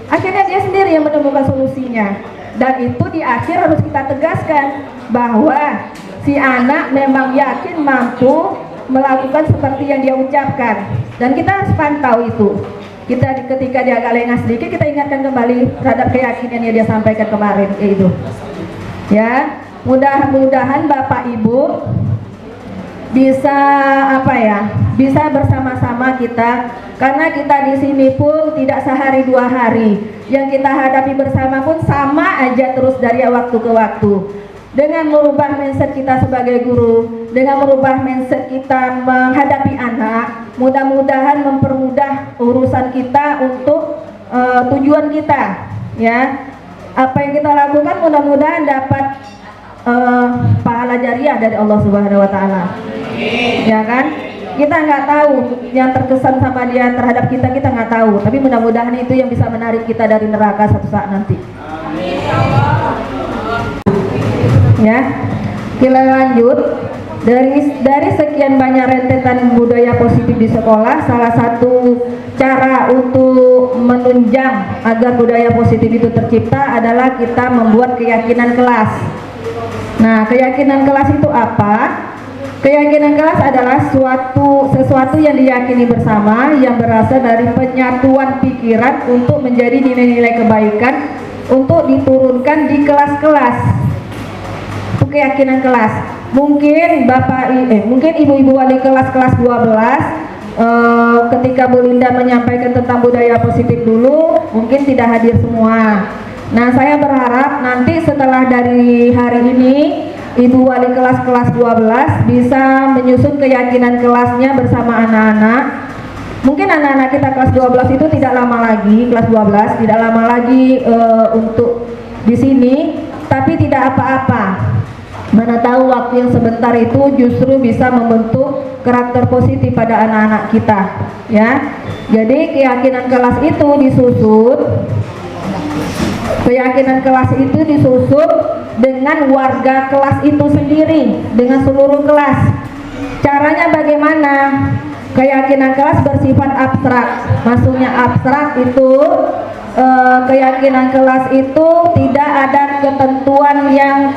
Speaker 4: Akhirnya dia sendiri yang menemukan solusinya. Dan itu di akhir harus kita tegaskan bahwa si anak memang yakin mampu melakukan seperti yang dia ucapkan. Dan kita harus pantau itu. Ketika dia agak lengah sedikit, kita ingatkan kembali terhadap keyakinan yang dia sampaikan kemarin, itu. Ya, mudah-mudahan Bapak Ibu bisa bisa bersama-sama kita, karena kita di sini pun tidak sehari dua hari, yang kita hadapi bersama pun sama aja terus dari waktu ke waktu. Dengan merubah mindset kita sebagai guru, dengan merubah mindset kita menghadapi anak, mudah-mudahan mempermudah urusan kita untuk tujuan kita, ya. Apa yang kita lakukan mudah-mudahan dapat pahala jariah dari Allah Subhanahu wa taala. Ya kan? Kita nggak tahu yang terkesan sama dia terhadap kita nggak tahu, tapi mudah-mudahan itu yang bisa menarik kita dari neraka suatu saat nanti. Ya, kita lanjut. Dari sekian banyak rentetan budaya positif di sekolah, salah satu cara untuk menunjang agar budaya positif itu tercipta adalah kita membuat keyakinan kelas. Nah, keyakinan kelas itu apa? Keyakinan kelas adalah sesuatu yang diyakini bersama, yang berasal dari penyatuan pikiran untuk menjadi nilai-nilai kebaikan untuk diturunkan di kelas-kelas. Itu keyakinan kelas. Mungkin mungkin ibu-ibu wali kelas 12 ketika Bu Linda menyampaikan tentang budaya positif dulu, mungkin tidak hadir semua. Nah, saya berharap nanti setelah dari hari ini ibu wali kelas 12 bisa menyusun keyakinan kelasnya bersama anak-anak. Mungkin anak-anak kita kelas 12 itu tidak lama lagi, kelas 12 tidak lama lagi untuk di sini, tapi tidak apa-apa. Mana tahu waktu yang sebentar itu justru bisa membentuk karakter positif pada anak-anak kita, ya. Jadi keyakinan kelas itu disusun. Keyakinan kelas itu disusun dengan warga kelas itu sendiri, dengan seluruh kelas. Caranya bagaimana? Keyakinan kelas bersifat abstrak. Maksudnya abstrak itu keyakinan kelas itu tidak ada ketentuan yang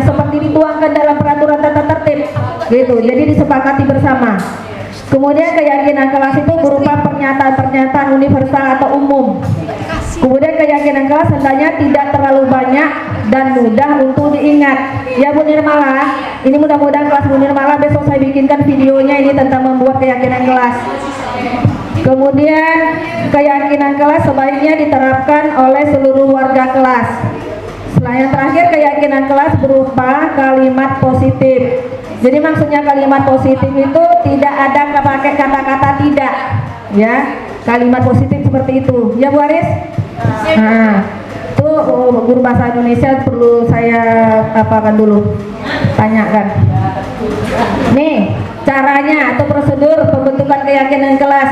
Speaker 4: seperti dituangkan dalam peraturan tata tertib gitu. Jadi disepakati bersama. Kemudian keyakinan kelas itu berupa pernyataan-pernyataan universal atau umum. Kemudian keyakinan kelas hendaknya tidak terlalu banyak dan mudah untuk diingat. Ya Bu Nirmala, ini mudah-mudahan kelas Bu Nirmala besok saya bikinkan videonya ini tentang membuat keyakinan kelas. Kemudian keyakinan kelas sebaiknya diterapkan oleh seluruh warga kelas. Yang terakhir, keyakinan kelas berupa kalimat positif. Jadi maksudnya kalimat positif itu tidak ada pakai kata-kata tidak, ya. Kalimat positif seperti itu, ya Bu Aris. Nah, itu guru bahasa Indonesia perlu saya apakan dulu, tanyakan. Nih caranya atau prosedur pembentukan keyakinan kelas.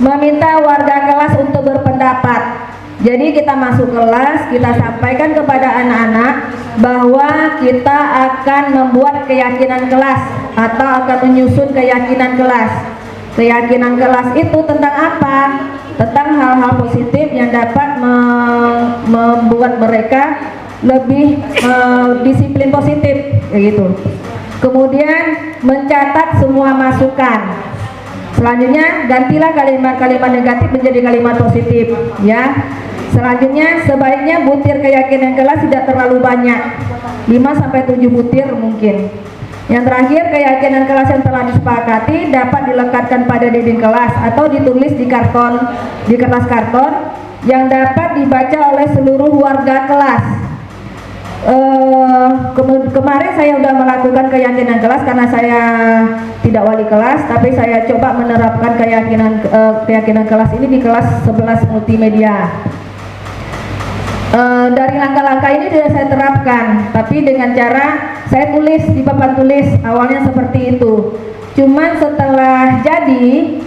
Speaker 4: Meminta warga kelas untuk berpendapat. Jadi kita masuk kelas, kita sampaikan kepada anak-anak bahwa kita akan membuat keyakinan kelas atau akan menyusun keyakinan kelas. Keyakinan kelas itu tentang apa? Tentang hal-hal positif yang dapat membuat mereka lebih disiplin positif, kayak gitu. Kemudian mencatat semua masukan. Selanjutnya gantilah kalimat-kalimat negatif menjadi kalimat positif, ya. Selanjutnya sebaiknya butir keyakinan kelas tidak terlalu banyak, 5-7 butir mungkin. Yang terakhir, keyakinan kelas yang telah disepakati dapat dilekatkan pada dinding kelas atau ditulis di kertas karton yang dapat dibaca oleh seluruh warga kelas. Kemarin saya sudah melakukan keyakinan kelas karena saya tidak wali kelas, tapi saya coba menerapkan keyakinan kelas ini di kelas 11 multimedia. Dari langkah-langkah ini sudah saya terapkan, tapi dengan cara saya tulis di papan tulis, awalnya seperti itu. Cuman setelah jadi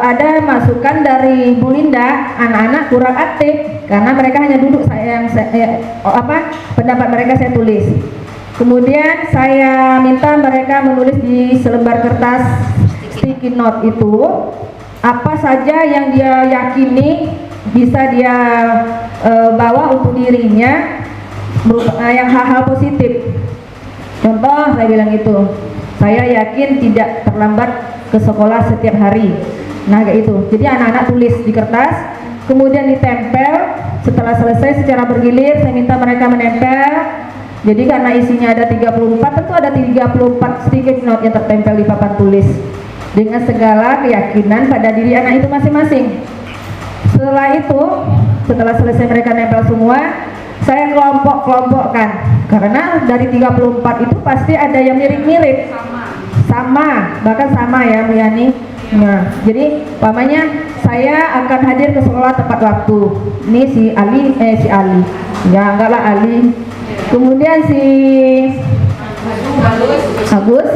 Speaker 4: ada masukan dari Bu Linda, anak-anak kurang aktif karena mereka hanya duduk. Pendapat mereka saya tulis. Kemudian saya minta mereka menulis di selembar kertas sticky note itu apa saja yang dia yakini bisa dia bawa untuk dirinya, yang hal-hal positif. Contoh saya bilang itu, saya yakin tidak terlambat ke sekolah setiap hari. Nah kayak itu. Jadi anak-anak tulis di kertas, kemudian ditempel. Setelah selesai secara bergilir, saya minta mereka menempel Jadi karena isinya ada 34, tentu ada 34 sticky note yang tertempel di papan tulis dengan segala keyakinan pada diri anak itu masing-masing. Setelah itu, setelah selesai mereka nempel semua, saya kelompok-kelompokkan, karena dari 34 itu pasti ada yang mirip-mirip, sama, bahkan sama ya Bu Yani. Nah, jadi umpamanya saya akan hadir ke sekolah tepat waktu. Ini si Ali, ya enggak lah Ali. Kemudian si Agus.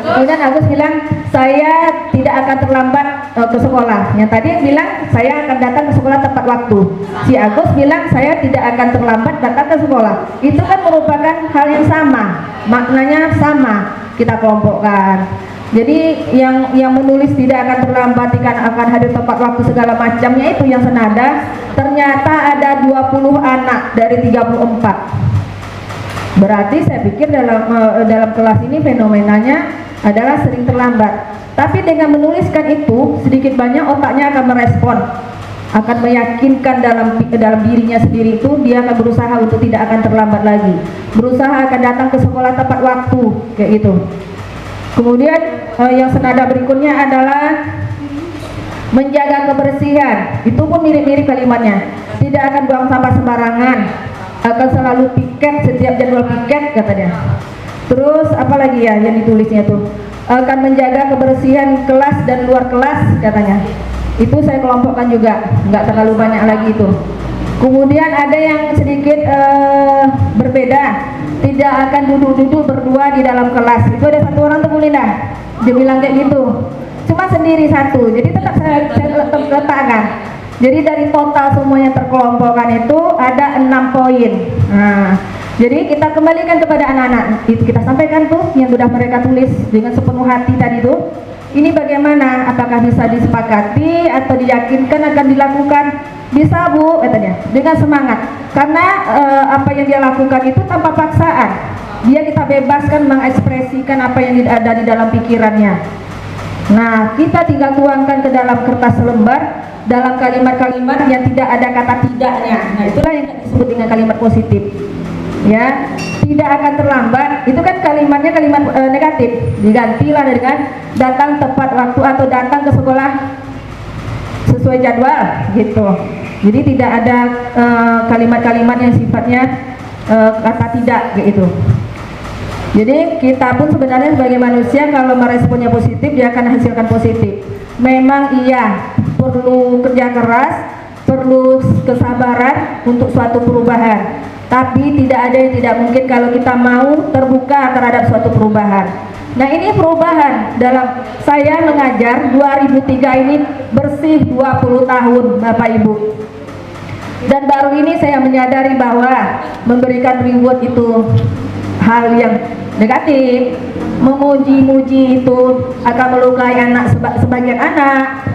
Speaker 4: Kemudian Agus bilang saya tidak akan terlambat ke sekolah. Yang tadi bilang saya akan datang ke sekolah tepat waktu. Si Agus bilang saya tidak akan terlambat datang ke sekolah. Itu kan merupakan hal yang sama, maknanya sama. Kita kelompokkan. Jadi yang menulis tidak akan terlambat, akan hadir tepat waktu segala macamnya itu yang senada. Ternyata ada 20 anak dari 34. Berarti saya pikir dalam kelas ini fenomenanya adalah sering terlambat. Tapi dengan menuliskan itu sedikit banyak otaknya akan merespon, akan meyakinkan dalam dirinya sendiri itu dia akan berusaha untuk tidak akan terlambat lagi, berusaha akan datang ke sekolah tepat waktu kayak gitu. Kemudian yang senada berikutnya adalah menjaga kebersihan. Itu pun mirip-mirip kalimatnya. Tidak akan buang sampah sembarangan, akan selalu piket setiap jadwal piket katanya. Terus apalagi ya yang ditulisnya tuh, akan menjaga kebersihan kelas dan luar kelas katanya. Itu saya kelompokkan juga, nggak terlalu banyak lagi itu. Kemudian ada yang sedikit berbeda, tidak akan duduk-duduk berdua di dalam kelas. Itu ada satu orang tuh Bu Linda, dia bilang kayak gitu, cuma sendiri satu. Jadi tetap saya letakkan. Jadi dari total semuanya terkelompokkan itu ada 6 poin. Nah, jadi kita kembalikan kepada anak-anak. Itu kita sampaikan tuh yang sudah mereka tulis dengan sepenuh hati tadi tuh. Ini bagaimana? Apakah bisa disepakati atau diyakinkan akan dilakukan? Bisa Bu, katanya, dengan semangat. Karena apa yang dia lakukan itu tanpa paksaan. Dia kita bebaskan mengekspresikan apa yang ada di dalam pikirannya. Nah, kita tinggal tuangkan ke dalam kertas lembar dalam kalimat-kalimat yang tidak ada kata tidaknya. Nah, itulah yang disebut dengan kalimat positif. Ya, tidak akan terlambat. Itu kan kalimatnya kalimat negatif. Digantilah dengan datang tepat waktu atau datang ke sekolah sesuai jadwal gitu. Jadi tidak ada kalimat-kalimat yang sifatnya kata tidak gitu. Jadi kita pun sebenarnya sebagai manusia kalau meresponnya positif dia akan hasilkan positif. Memang iya perlu kerja keras, perlu kesabaran untuk suatu perubahan. Tapi tidak ada yang tidak mungkin kalau kita mau terbuka terhadap suatu perubahan. Nah, ini perubahan dalam saya mengajar 2003 ini bersih 20 tahun Bapak Ibu. Dan baru ini saya menyadari bahwa memberikan reward itu hal yang negatif. Memuji-muji itu akan melukai anak, sebagian anak.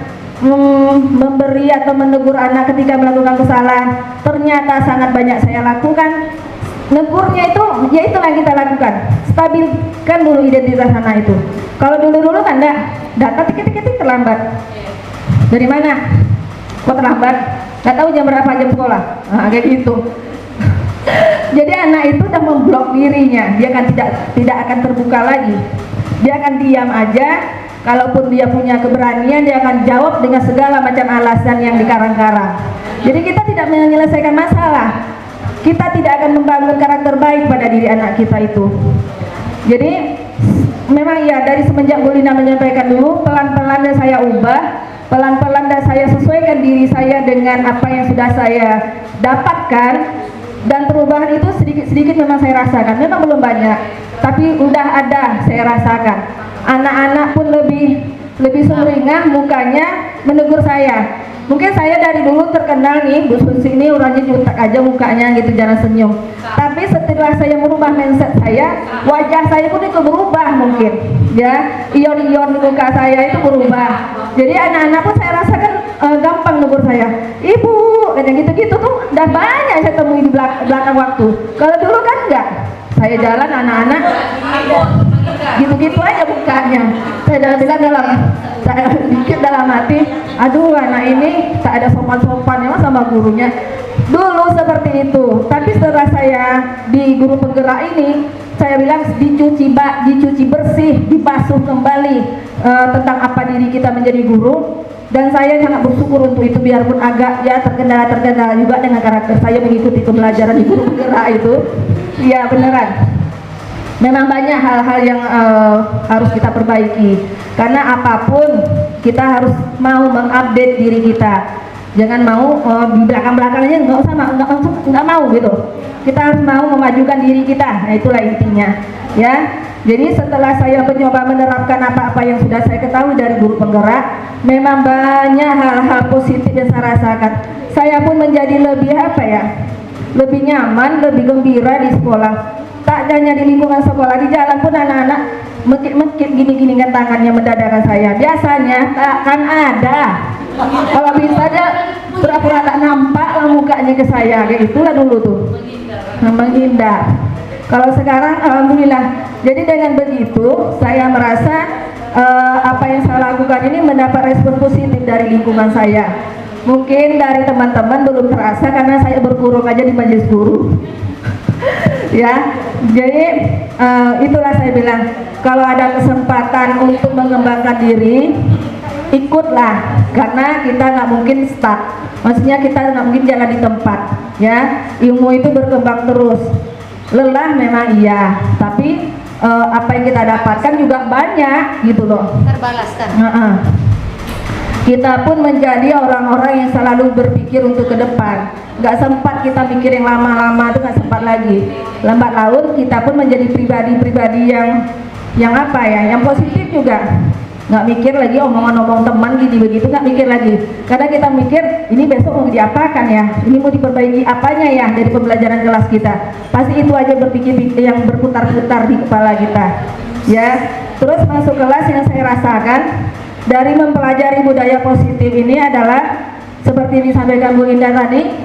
Speaker 4: Memberi atau menegur anak ketika melakukan kesalahan ternyata sangat banyak saya lakukan. Negurnya itu ya itulah yang kita lakukan, stabilkan dulu identitas anak itu. Kalau dulu kan enggak, data titik-titik terlambat. Dari mana? Kok terlambat? Nggak tahu jam berapa jam sekolah. Nah, kayak gitu. Jadi anak itu udah memblok dirinya, dia kan tidak akan terbuka lagi. Dia akan diam aja. Kalaupun dia punya keberanian, dia akan jawab dengan segala macam alasan yang dikarang-karang. Jadi kita tidak menyelesaikan masalah. Kita tidak akan membangun karakter baik pada diri anak kita itu. Jadi memang ya dari semenjak Bu Lina menyampaikan dulu, pelan-pelan dan saya ubah, pelan-pelan dan saya sesuaikan diri saya dengan apa yang sudah saya dapatkan. Dan perubahan itu sedikit-sedikit memang saya rasakan. Memang belum banyak, tapi udah ada saya rasakan. Anak-anak pun lebih sumringah mukanya menegur saya. Mungkin saya dari dulu terkenal nih Bu Susi ini orangnya jutek aja mukanya gitu, jarang senyum. Tapi setelah saya merubah mindset saya, wajah saya pun itu berubah mungkin. Ya, ion-ion di muka saya itu berubah. Jadi anak-anak pun saya rasakan gampang negur saya. Ibu, kayak gitu-gitu tuh udah banyak saya temui di belakang waktu. Kalau dulu kan enggak. Saya jalan anak-anak gitu-gitu aja mukanya. Saya pikir dalam hati, aduh anak ini tak ada sopan-sopannya sama gurunya. Dulu seperti itu, tapi setelah saya di guru penggerak ini, saya bilang dicuci bersih, dibasuh kembali tentang apa diri kita menjadi guru. Dan saya sangat bersyukur untuk itu, biarpun agak ya terkendala juga dengan karakter saya mengikuti pembelajaran di guru penggerak itu. Ya beneran, memang banyak hal-hal yang harus kita perbaiki. Karena apapun kita harus mau mengupdate diri kita. Jangan mau di belakang-belakangnya nggak mau gitu. Kita harus mau memajukan diri kita. Nah itulah intinya. Ya. Jadi setelah saya mencoba menerapkan apa-apa yang sudah saya ketahui dari guru penggerak, memang banyak hal-hal positif yang saya rasakan. Saya pun menjadi lebih lebih nyaman, lebih gembira di sekolah. Tak hanya di lingkungan sekolah, di jalan pun anak-anak mekit gini-gini kan tangannya mendadakan saya. Biasanya tak akan ada. Kalau bisa aja pura-pura tak nampak lah mukanya ke saya, kayak itulah dulu tuh. Menghindar. Kalau sekarang alhamdulillah. Jadi dengan begitu saya merasa apa yang saya lakukan ini mendapat respon positif dari lingkungan saya. Mungkin dari teman-teman belum terasa karena saya berkurung aja di majelis guru. Ya, jadi itulah saya bilang, kalau ada kesempatan untuk mengembangkan diri, ikutlah, karena kita nggak mungkin stuck. Maksudnya kita nggak mungkin jalan di tempat. Ya, ilmu itu berkembang terus. Lelah memang iya, tapi apa yang kita dapatkan juga banyak gitu loh.
Speaker 5: Terbalaskan.
Speaker 4: Kita pun menjadi orang-orang yang selalu berpikir untuk ke depan. Nggak sempat kita mikir yang lama-lama, itu nggak sempat lagi. Lambat laun kita pun menjadi pribadi-pribadi yang apa ya, yang positif juga. Nggak mikir lagi omongan-omong teman gini begitu, nggak mikir lagi. Karena kita mikir ini besok mau diapakan ya, ini mau diperbaiki apanya ya dari pembelajaran kelas kita. Pasti itu aja berpikir yang berputar-putar di kepala kita. Ya, terus masuk kelas yang saya rasakan dari mempelajari budaya positif ini adalah seperti yang disampaikan Bu Linda tadi.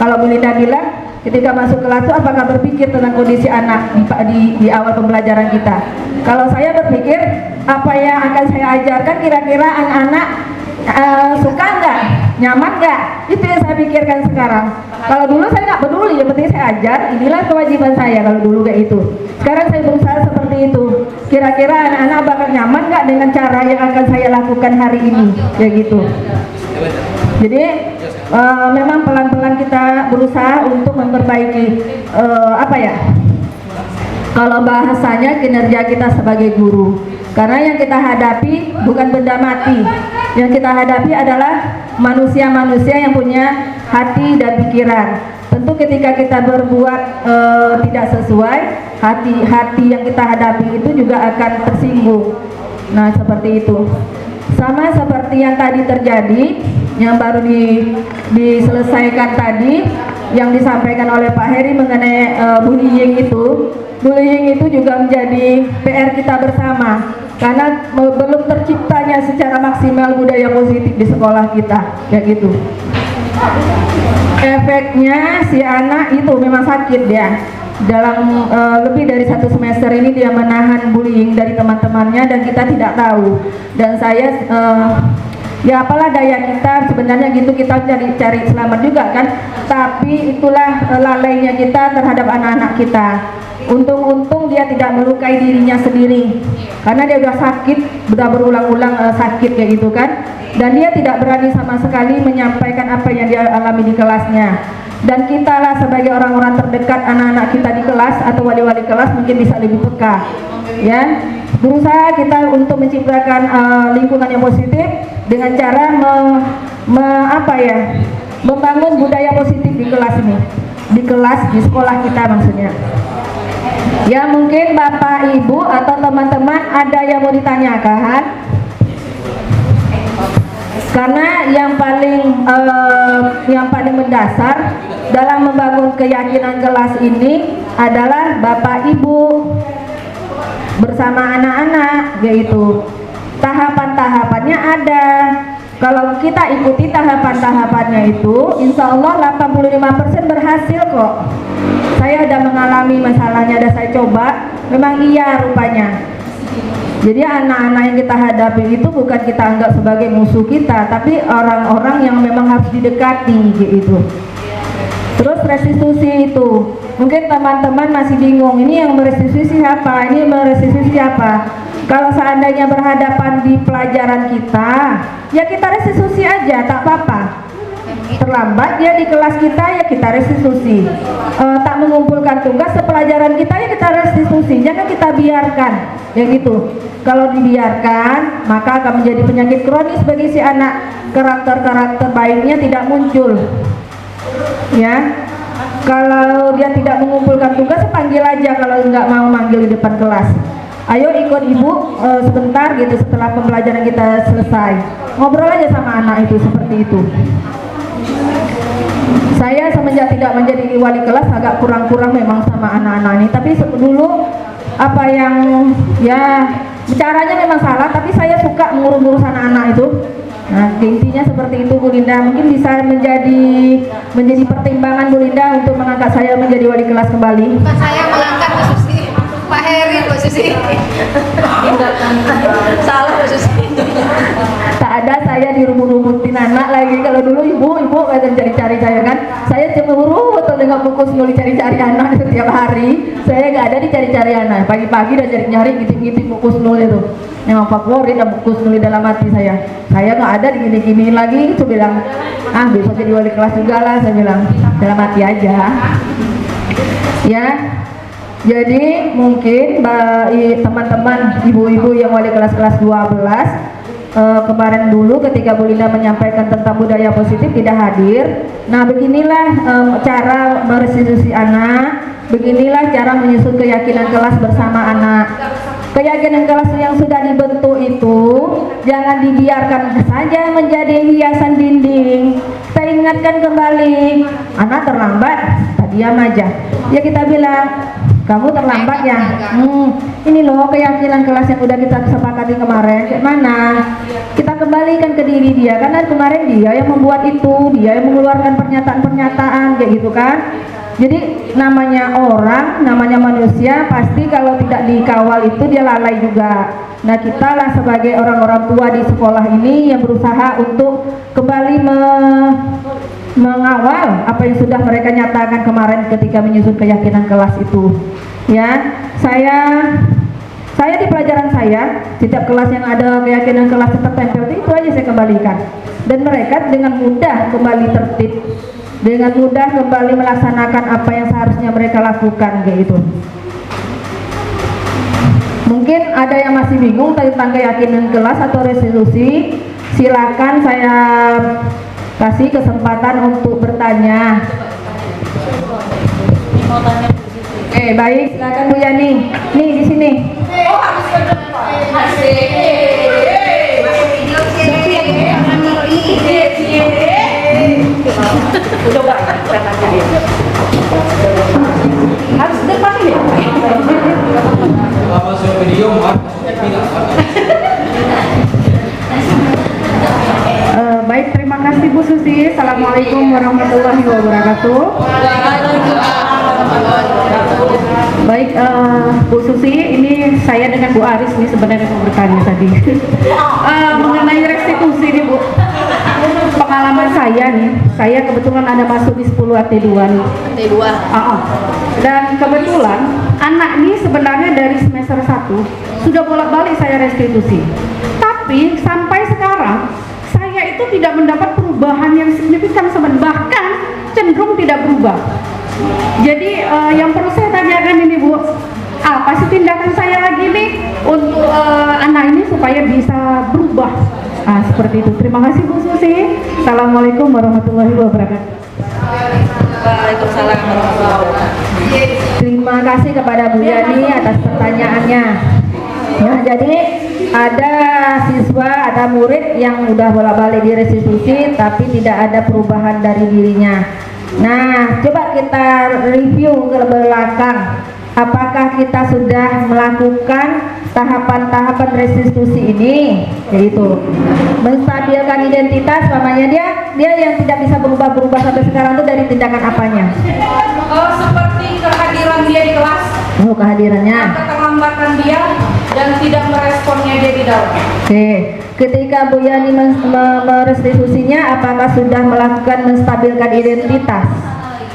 Speaker 4: Kalau Bu Linda bilang ketika masuk kelas itu apakah berpikir tentang kondisi anak di awal pembelajaran kita. Kalau saya berpikir apa yang akan saya ajarkan kira-kira anak-anak suka nggak, nyaman nggak, itu yang saya pikirkan sekarang. Kalau dulu saya nggak peduli, yang penting saya ajar, inilah kewajiban saya kalau dulu kayak itu. Sekarang saya berusaha seperti itu, kira-kira anak-anak bakal nyaman nggak dengan cara yang akan saya lakukan hari ini, kayak gitu. Jadi memang pelan-pelan kita berusaha untuk memperbaiki kalau bahasanya kinerja kita sebagai guru. Karena yang kita hadapi bukan benda mati. Yang kita hadapi adalah manusia-manusia yang punya hati dan pikiran. Tentu ketika kita berbuat tidak sesuai, hati yang kita hadapi itu juga akan tersinggung. Nah, seperti itu. Sama seperti yang tadi terjadi, yang baru diselesaikan tadi, yang disampaikan oleh Pak Heri mengenai bullying itu. Bullying itu juga menjadi PR kita bersama, karena belum terciptanya secara maksimal budaya positif di sekolah kita, kayak gitu. Efeknya si anak itu memang sakit dia. Dalam lebih dari 1 semester ini dia menahan bullying dari teman-temannya dan kita tidak tahu. Dan saya ya apalah daya kita sebenarnya gitu, kita cari selamat juga kan. Tapi itulah lalainya kita terhadap anak-anak kita. Untung-untung dia tidak melukai dirinya sendiri, karena dia udah sakit, udah berulang-ulang sakit kayak gitu kan. Dan dia tidak berani sama sekali menyampaikan apa yang dia alami di kelasnya. Dan kitalah sebagai orang-orang terdekat anak-anak kita di kelas atau wali-wali kelas mungkin bisa lebih peka. Ya, berusaha kita untuk menciptakan lingkungan yang positif dengan cara membangun budaya positif di kelas ini, di sekolah kita maksudnya. Ya, mungkin Bapak Ibu atau teman-teman ada yang mau ditanyakan, karena yang paling mendasar dalam membangun keyakinan kelas ini adalah Bapak Ibu bersama anak-anak, yaitu tahapan-tahapannya ada. Kalau kita ikuti tahapan-tahapannya itu, insya Allah 85% berhasil kok. Saya sudah mengalami masalahnya, sudah saya coba memang iya rupanya. Jadi anak-anak yang kita hadapi itu bukan kita anggap sebagai musuh kita, tapi orang-orang yang memang harus didekati gitu. Terus restitusi itu, mungkin teman-teman masih bingung, ini yang merestitusi siapa, ini merestitusi siapa. Kalau seandainya berhadapan di pelajaran kita, ya kita restitusi aja, tak apa-apa. Terlambat ya di kelas kita, ya kita restitusi. Tak mengumpulkan tugas sepelajaran kita, ya kita restitusi. Jangan kita biarkan, ya gitu. Kalau dibiarkan, maka akan menjadi penyakit kronis bagi si anak. Karakter-karakter baiknya tidak muncul. Ya, kalau dia tidak mengumpulkan tugas, panggil aja kalau nggak mau manggil di depan kelas. Ayo ikut ibu sebentar gitu setelah pembelajaran kita selesai. Ngobrol aja sama anak itu seperti itu. Saya semenjak tidak menjadi wali kelas agak kurang-kurang memang sama anak-anak ini. Tapi dulu apa yang ya bicaranya memang salah, tapi saya suka ngurus-ngurus anak-anak itu. Nah, intinya seperti itu Bu Linda. Mungkin bisa menjadi pertimbangan Bu Linda untuk mengangkat saya menjadi wali kelas kembali.
Speaker 2: Pak, saya mengangkat Bu Susi, Pak Heri Bu Susi. Salah Bu Susi.
Speaker 4: Tak ada saya dirumut-rumutin anak lagi. Kalau dulu ibu kadang cari-cari saya kan. Saya cemburu betul dengan buku Snuli cari-cari anak setiap hari. Saya nggak ada dicari-cari anak. Pagi-pagi udah cari-cari ngintip-ngintip buku Snuli itu. Yang favorit buku Snuli dalam hati saya. Saya nggak ada digini-gini lagi. Itu bilang, besok jadi wali kelas juga lah. Saya bilang dalam hati aja. Ya. Jadi mungkin teman-teman ibu-ibu yang wali kelas 12 kemarin dulu ketika Bu Linda menyampaikan tentang budaya positif tidak hadir. Nah, beginilah cara merestitusi anak, beginilah cara menyusun keyakinan kelas bersama anak. Keyakinan kelas yang sudah dibentuk itu jangan dibiarkan saja menjadi hiasan dinding. Kita ingatkan kembali, anak terlambat, diam aja. Ya kita bilang, kamu terlambat ya. Ini loh keyakinan kelas yang udah kita sepakati kemarin. Kayak mana? Kita kembalikan ke diri dia. Karena kemarin dia yang membuat itu, dia yang mengeluarkan pernyataan-pernyataan kayak gitu kan. Jadi namanya orang, namanya manusia, pasti kalau tidak dikawal itu dia lalai juga. Nah, kita lah sebagai orang-orang tua di sekolah ini yang berusaha untuk kembali mengawal apa yang sudah mereka nyatakan kemarin ketika menyusun keyakinan kelas itu. Ya, saya di pelajaran saya, setiap kelas yang ada keyakinan kelas tertempel itu aja saya kembalikan. Dan mereka dengan mudah kembali tertib, dengan mudah kembali melaksanakan apa yang seharusnya mereka lakukan kayak itu. Mungkin ada yang masih bingung tentang keyakinan kelas atau restitusi, silakan saya kasih kesempatan untuk bertanya. Baik, silakan Bu Yani. Nih di sini. Harus depan ini.
Speaker 5: Masuk video,
Speaker 4: baik, terima kasih Bu Susi. Assalamualaikum warahmatullahi wabarakatuh. Baik, Bu Susi, ini saya dengan Bu Aris nih sebenarnya mau bertanya tadi mengenai restitusi nih Bu. Pengalaman saya nih, saya kebetulan ada masuk di 10 AT2 nih. AT2. Dan kebetulan anak ini sebenarnya dari semester 1 sudah bolak-balik saya restitusi. Tapi sampai sekarang saya itu tidak mendapat perubahan yang signifikan, bahkan cenderung tidak berubah. Jadi yang perlu saya tanyakan ini Bu, apa sih tindakan saya lagi nih untuk anak ini supaya bisa berubah? Seperti itu. Terima kasih Bu Susi. Assalamualaikum warahmatullahi wabarakatuh.
Speaker 1: Waalaikumsalam warahmatullahi wabarakatuh.
Speaker 4: Terima kasih kepada Bu Yani atas pertanyaannya. Ya, jadi ada siswa, ada murid yang udah bolak-balik di restitusi tapi tidak ada perubahan dari dirinya. Nah, coba kita review ke belakang. Apakah kita sudah melakukan tahapan-tahapan restitusi ini, yaitu menstabilkan identitas, namanya dia yang tidak bisa berubah-berubah sampai sekarang itu dari tindakan apanya?
Speaker 2: Seperti kehadiran dia di kelas.
Speaker 4: Oh, kehadirannya.
Speaker 5: Keterlambatan dia dan tidak meresponnya dia di dalam.
Speaker 4: Oke, ketika Bu Yani merestitusinya, apakah sudah melakukan menstabilkan identitas?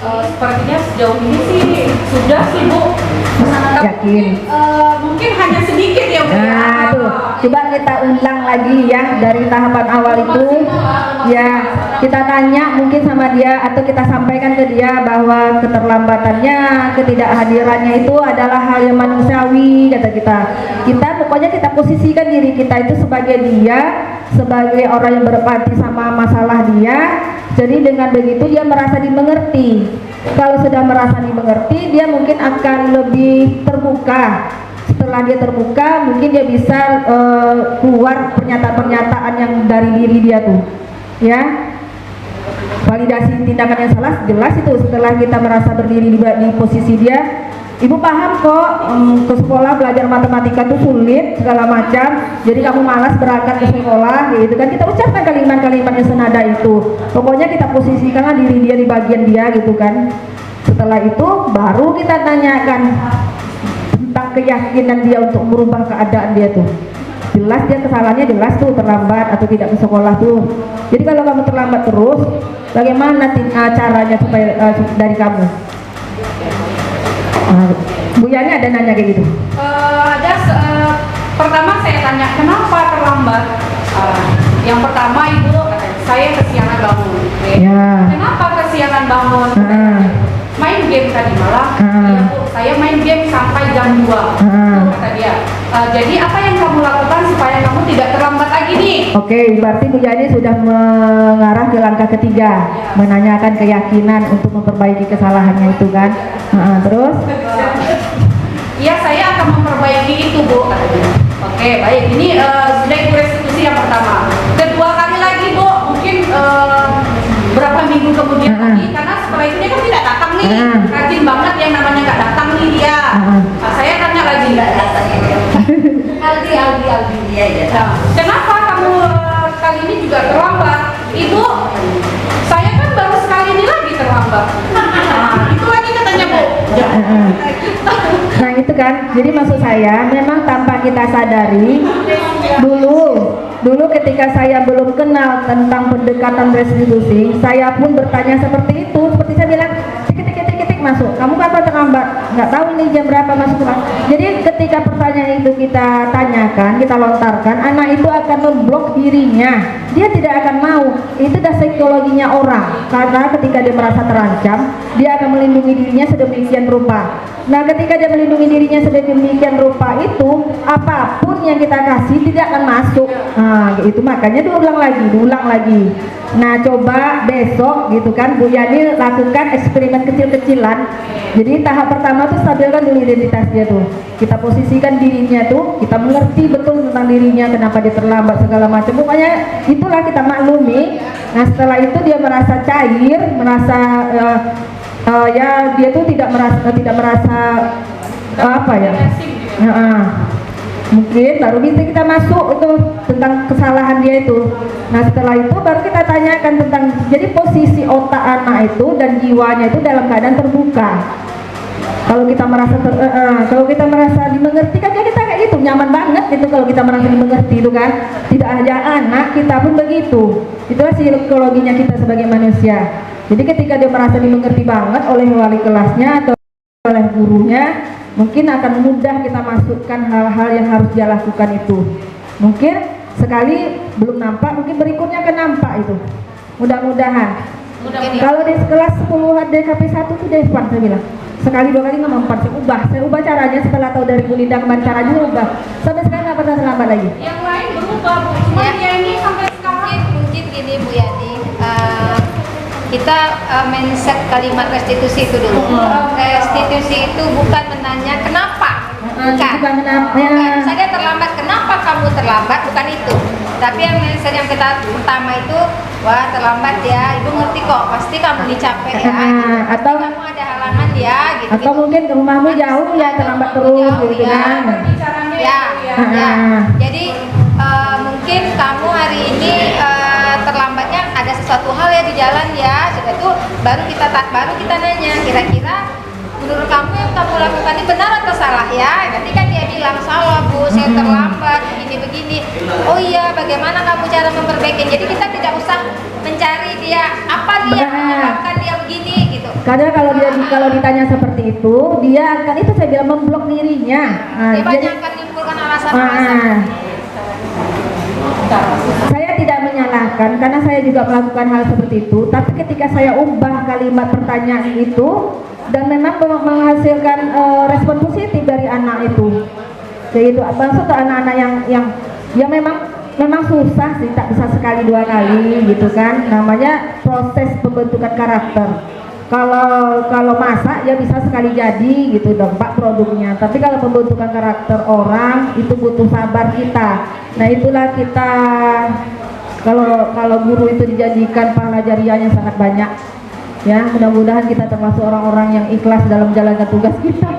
Speaker 5: Sepertinya sejauh ini sih sudah sih Bu.
Speaker 4: Yakin?
Speaker 5: Mungkin hanya sedikit ya Bu.
Speaker 4: Nah, tuh, coba kita ulang lagi ya dari tahapan awal itu. Ya, kita tanya mungkin sama dia atau kita sampaikan ke dia bahwa keterlambatannya, ketidakhadirannya itu adalah hal yang manusiawi, kata kita. Kita pokoknya kita posisikan diri kita itu sebagai dia, sebagai orang yang berempati sama masalah dia. Jadi dengan begitu dia merasa dimengerti. Kalau sudah merasa dimengerti, dia mungkin akan lebih terbuka. Setelah dia terbuka, mungkin dia bisa keluar pernyataan-pernyataan yang dari diri dia tuh, ya. Validasi tindakan yang salah jelas itu setelah kita merasa berdiri di posisi dia. Ibu paham kok, ke sekolah belajar matematika tuh sulit segala macam, jadi kamu malas berangkat ke sekolah, gitu kan. Kita ucapkan kalimat-kalimat yang senada itu. Pokoknya kita posisikanlah diri dia di bagian dia, gitu kan. Setelah itu baru kita tanyakan tentang keyakinan dia untuk merubah keadaan dia tuh. Jelas dia kesalahannya, jelas tuh terlambat atau tidak ke sekolah tuh. Jadi kalau kamu terlambat terus, bagaimana caranya supaya dari kamu? Bu Yani ada nanya kayak gitu?
Speaker 5: Pertama saya tanya kenapa terlambat. Yang pertama Ibu, saya kesiangan bangun.
Speaker 4: Ya.
Speaker 5: Kenapa kesiangan bangun? Main game tadi malam. Iya Bu, saya main game sampai jam 2. Kata dia. Jadi apa yang kamu lakukan supaya kamu tidak terlambat lagi nih?
Speaker 4: Oke, berarti Bu Yani sudah mengarah ke langkah ketiga, menanyakan keyakinan untuk memperbaiki kesalahannya itu kan. Terus?
Speaker 5: Iya, saya akan memperbaiki itu Bu. Oke, baik. Ini sudah Ibu restitusi yang pertama. Kedua kali lagi Bu, mungkin berapa minggu kemudian lagi, karena setelah itu dia kan tidak datang nih. Rajin banget yang namanya nggak datang nih dia. Saya tanya lagi. Aldi dia ya. Kenapa kamu kali ini juga terlambat? Ibu, saya kan baru sekali ini lagi terlambat. Itu lagi katanya Bu.
Speaker 4: Nah itu kan, jadi maksud saya memang tanpa kita sadari dulu ketika saya belum kenal tentang pendekatan restitusi, saya pun bertanya seperti itu, seperti saya bilang titik masuk, kamu kapan terlambat? Nggak tahu ini jam berapa masuk kelas. Jadi ketika pertanyaan itu kita tanyakan, kita lontarkan, anak itu akan memblok dirinya, dia tidak akan mau. Itu dah psikologinya orang, karena ketika dia merasa terancam, dia akan melindungi dirinya sedemikian rupa. Nah ketika dia melindungi dirinya sedemikian rupa itu, apapun yang kita kasih tidak akan masuk. Nah itu makanya diulang lagi. Nah coba besok gitu kan Bu Yani lakukan eksperimen kecil-kecilan. Jadi tahap pertama tuh stabilkan dulu identitas dia tuh. Kita posisikan dirinya tuh, kita mengerti betul tentang dirinya, kenapa dia terlambat segala macam. Pokoknya itulah kita maklumi. Nah setelah itu dia merasa cair, merasa ya dia tuh tidak merasa apa ya, mungkin baru bisa kita masuk itu tentang kesalahan dia itu. Nah setelah itu baru kita tanyakan tentang, jadi posisi otak anak itu dan jiwanya itu dalam keadaan terbuka. Kalau kita merasa kalau kita merasa dimengerti kan kita kayak gitu, nyaman banget itu kalau kita merasa dimengerti itu kan. Tidak hanya anak, kita pun begitu. Itulah psikologinya kita sebagai manusia. Jadi ketika dia merasa dimengerti banget oleh wali kelasnya atau oleh gurunya, mungkin akan mudah kita masukkan hal-hal yang harus dia lakukan itu. Mungkin sekali belum nampak, mungkin berikutnya akan nampak itu. Mudah-mudahan. Kalau di kelas 10 DKP 1 itu Devan saya bilang. Sekali dua kali nggak mempan, saya ubah caranya setelah tahu dari Bu Linda kemarin caranya ubah. Sampai sekarang nggak pernah terlambat lagi.
Speaker 5: Yang lain berubah Bu, cuma dia ini sampai sekarang.
Speaker 2: Mungkin gini Bu Yani, kita mindset kalimat restitusi itu dulu. Restitusi itu bukan menanya kenapa, bukan saya terlambat, kenapa kamu terlambat, bukan itu. Tapi yang mindset yang kita pertama itu, wah terlambat ya, Ibu ngerti kok, pasti kamu ini capek ya,
Speaker 4: atau
Speaker 2: kamu ada halangan ya, gitu.
Speaker 4: Atau mungkin ke rumahmu jauh ya, terlambat terus gitu kan.
Speaker 2: Ya. Jadi mungkin kamu hari ini terlambatnya ada sesuatu hal ya di jalan ya, sudah itu baru kita nanya kira-kira menurut kamu yang kamu lakukan ini benar atau salah ya? Nanti kan dia bilang salah Bu, saya terlambat begini-begini. Oh iya, bagaimana kamu cara memperbaiki? Jadi kita tidak usah mencari dia apa nih yang menyebabkan dia begini gitu.
Speaker 4: Karena kalau ditanya seperti itu, dia akan itu saya bilang memblok dirinya.
Speaker 2: Dia banyak akan menimbulkan alasan-alasan.
Speaker 4: Saya tidak menyalahkan karena saya juga melakukan hal seperti itu. Tapi ketika saya ubah kalimat pertanyaan itu dan memang menghasilkan respon positif dari anak itu, yaitu maksud anak-anak yang memang susah sih, tak bisa sekali dua kali gitu kan. Namanya proses pembentukan karakter. Kalau masak ya bisa sekali jadi gitu dampak produknya. Tapi kalau pembentukan karakter orang itu butuh sabar kita. Nah itulah kita kalau guru itu dijanjikan pahala jariahnya sangat banyak. Ya mudah-mudahan kita termasuk orang-orang yang ikhlas dalam jalankan tugas kita.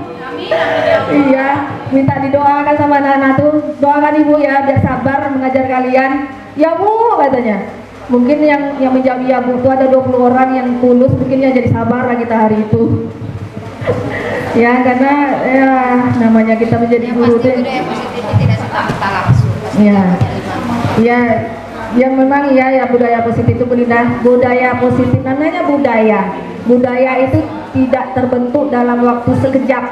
Speaker 4: Iya, minta didoakan sama anak-anak tuh, doakan ibu ya biar sabar mengajar kalian. Ya Bu katanya. Mungkin yang menjawab ya Bu itu ada 20 orang yang tulus, mungkin yang jadi sabar lah kita hari itu. Ya karena ya namanya kita menjadi guru
Speaker 2: Pasti budaya positif ini tidak serta-merta langsung.
Speaker 4: Ya memang ya budaya positif itu budaya positif namanya budaya itu tidak terbentuk dalam waktu sekejap.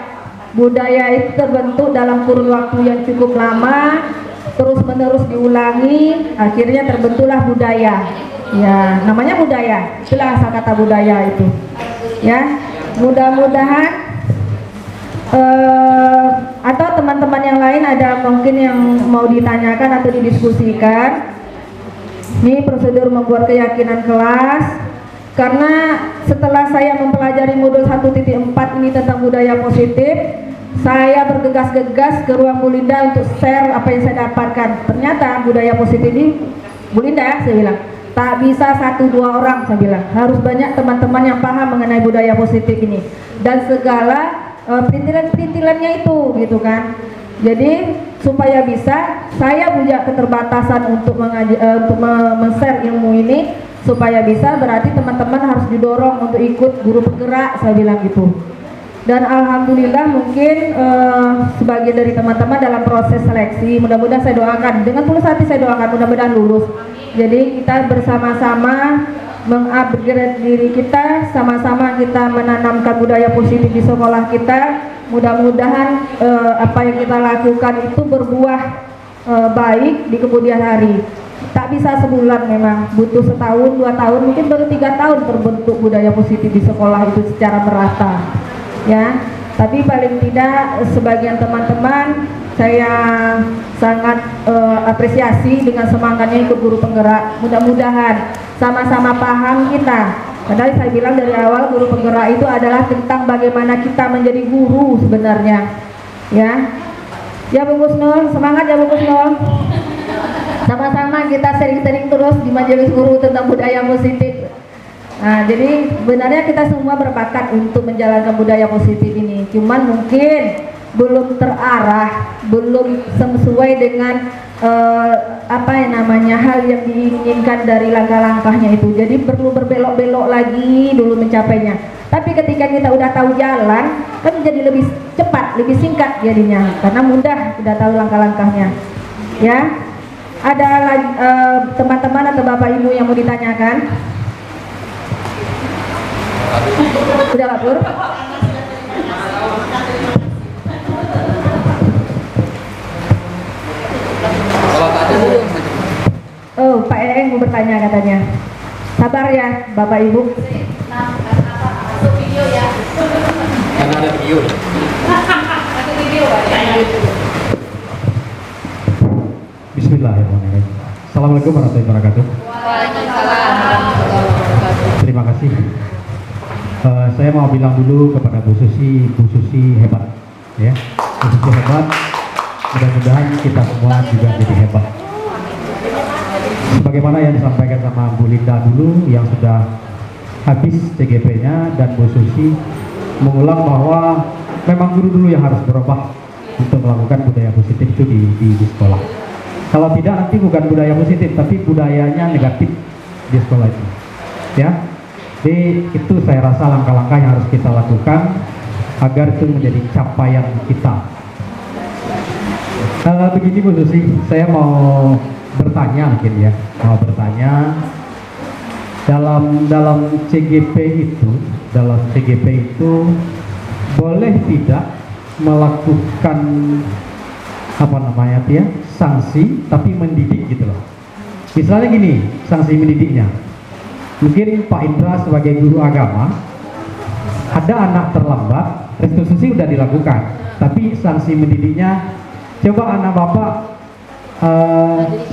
Speaker 4: Budaya itu terbentuk dalam kurun waktu yang cukup lama, terus menerus diulangi, akhirnya terbentuklah budaya. Ya namanya budaya, itulah asal kata budaya itu. Ya mudah-mudahan atau teman-teman yang lain ada mungkin yang mau ditanyakan atau didiskusikan. Ini prosedur membuat keyakinan kelas. Karena setelah saya mempelajari modul 1.4 ini tentang budaya positif, saya bergegas-gegas ke ruang Bu Linda untuk share apa yang saya dapatkan. Ternyata budaya positif ini, Bu Linda ya saya bilang, tak bisa 1-2 orang saya bilang, harus banyak teman-teman yang paham mengenai budaya positif ini dan segala perintilan-perintilannya itu gitu kan. Jadi supaya bisa saya punya keterbatasan untuk men-share ilmu ini, supaya bisa berarti teman-teman harus didorong untuk ikut guru penggerak saya bilang gitu. Dan alhamdulillah mungkin sebagian dari teman-teman dalam proses seleksi, mudah-mudahan saya doakan dengan tulus hati, saya doakan mudah-mudahan lulus. Jadi kita bersama-sama mengupgrade diri kita, sama-sama kita menanamkan budaya positif di sekolah kita. Mudah-mudahan apa yang kita lakukan itu berbuah baik di kemudian hari. Tak bisa sebulan, memang butuh setahun, 2 tahun, mungkin baru 3 tahun terbentuk budaya positif di sekolah itu secara merata. Ya, tapi paling tidak sebagian teman-teman saya sangat apresiasi dengan semangatnya ikut guru penggerak. Mudah-mudahan sama-sama paham kita. Padahal saya bilang dari awal guru penggerak itu adalah tentang bagaimana kita menjadi guru sebenarnya. Ya Bu Gusnul, semangat ya Bu Gusnul. Sama-sama kita sering-sering terus di majelis guru tentang budaya positif. Nah, jadi sebenarnya kita semua berbakat untuk menjalankan budaya positif ini. Cuman mungkin belum terarah, belum sesuai dengan hal yang diinginkan dari langkah-langkahnya itu. Jadi perlu berbelok-belok lagi dulu mencapainya. Tapi ketika kita udah tahu jalan, kan menjadi lebih cepat, lebih singkat jadinya, karena mudah sudah tahu langkah-langkahnya. Ya, ada lagi teman-teman atau bapak ibu yang mau ditanyakan? Udah Pak Pur? Oh, Pak Eng mau bertanya katanya. Sabar ya, Bapak Ibu.
Speaker 5: Video ya.
Speaker 6: Karena ada video.
Speaker 5: Satu video
Speaker 6: Bismillahirrahmanirrahim. Assalamualaikum warahmatullahi wabarakatuh.
Speaker 5: Waalaikumsalam.
Speaker 6: Terima kasih. Saya mau bilang dulu kepada Bu Susi hebat, ya. Bu Susi hebat. Mudah-mudahan kita semua juga jadi hebat. Sebagaimana yang disampaikan sama Bu Linda dulu yang sudah habis CGP-nya, dan Bu Susi mengulang bahwa memang guru dulu yang harus berubah untuk melakukan budaya positif itu di sekolah. Kalau tidak nanti bukan budaya positif tapi budayanya negatif di sekolah itu. Ya. Jadi itu saya rasa langkah-langkah yang harus kita lakukan agar itu menjadi capaian kita. Begini Bu Susi, saya mau bertanya mungkin ya, dalam CGP itu boleh tidak melakukan sanksi tapi mendidik gitu loh. Misalnya gini, sanksi mendidiknya. Mungkin Pak Indra sebagai guru agama, ada anak terlambat, restitusi sudah dilakukan, tapi sanksi mendidiknya, coba anak Bapak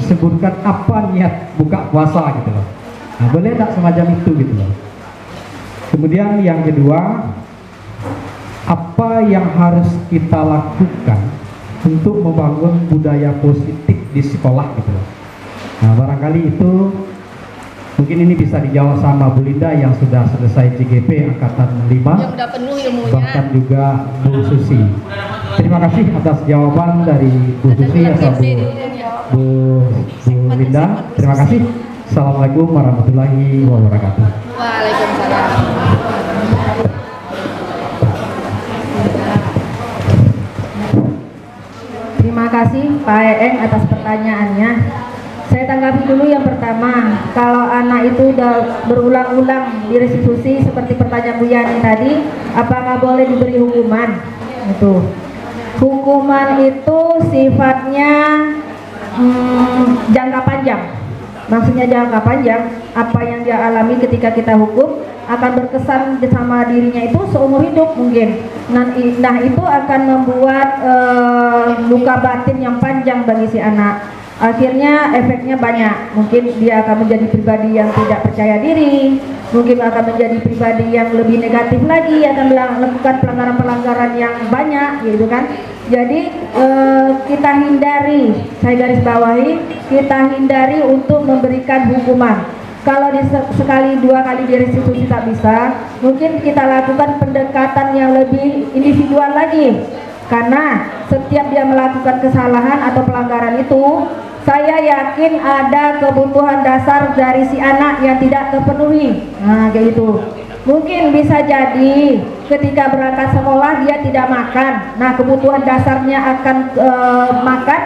Speaker 6: sebutkan apa niat buka puasa gitu loh. Nah, boleh tak semacam itu gitu loh. Kemudian yang kedua, apa yang harus kita lakukan untuk membangun budaya positif di sekolah gitu loh. Nah, barangkali itu mungkin ini bisa dijawab sama Bu Linda yang sudah selesai CGP angkatan 5,
Speaker 5: Yang udah penuh ilmunya.
Speaker 6: bahkan juga Bu Susi. Terima kasih atas jawaban dari Bu Susi atau Bu Linda. Terima kasih. Assalamualaikum warahmatullahi wabarakatuh.
Speaker 5: Waalaikumsalam.
Speaker 4: Terima kasih Pak Eeng atas pertanyaannya. Saya tanggapi dulu yang pertama. Kalau anak itu udah berulang-ulang direstitusi seperti pertanyaan Bu Yani tadi, apakah boleh diberi hukuman? Itu hukuman itu sifatnya jangka panjang. Maksudnya jangka panjang, apa yang dia alami ketika kita hukum akan berkesan sama dirinya itu seumur hidup mungkin. Nah itu akan membuat luka batin yang panjang bagi si anak. Akhirnya efeknya banyak. Mungkin dia akan menjadi pribadi yang tidak percaya diri, mungkin akan menjadi pribadi yang lebih negatif lagi, akan melakukan pelanggaran-pelanggaran yang banyak gitu kan. Jadi kita hindari, saya garis bawahi, kita hindari untuk memberikan hukuman. Kalau sekali dua kali direstitusi tak bisa, mungkin kita lakukan pendekatan yang lebih individual lagi. Karena setiap dia melakukan kesalahan atau pelanggaran itu, saya yakin ada kebutuhan dasar dari si anak yang tidak terpenuhi. Nah, kayak gitu. Mungkin bisa jadi ketika berangkat sekolah dia tidak makan. Nah, kebutuhan dasarnya akan makan,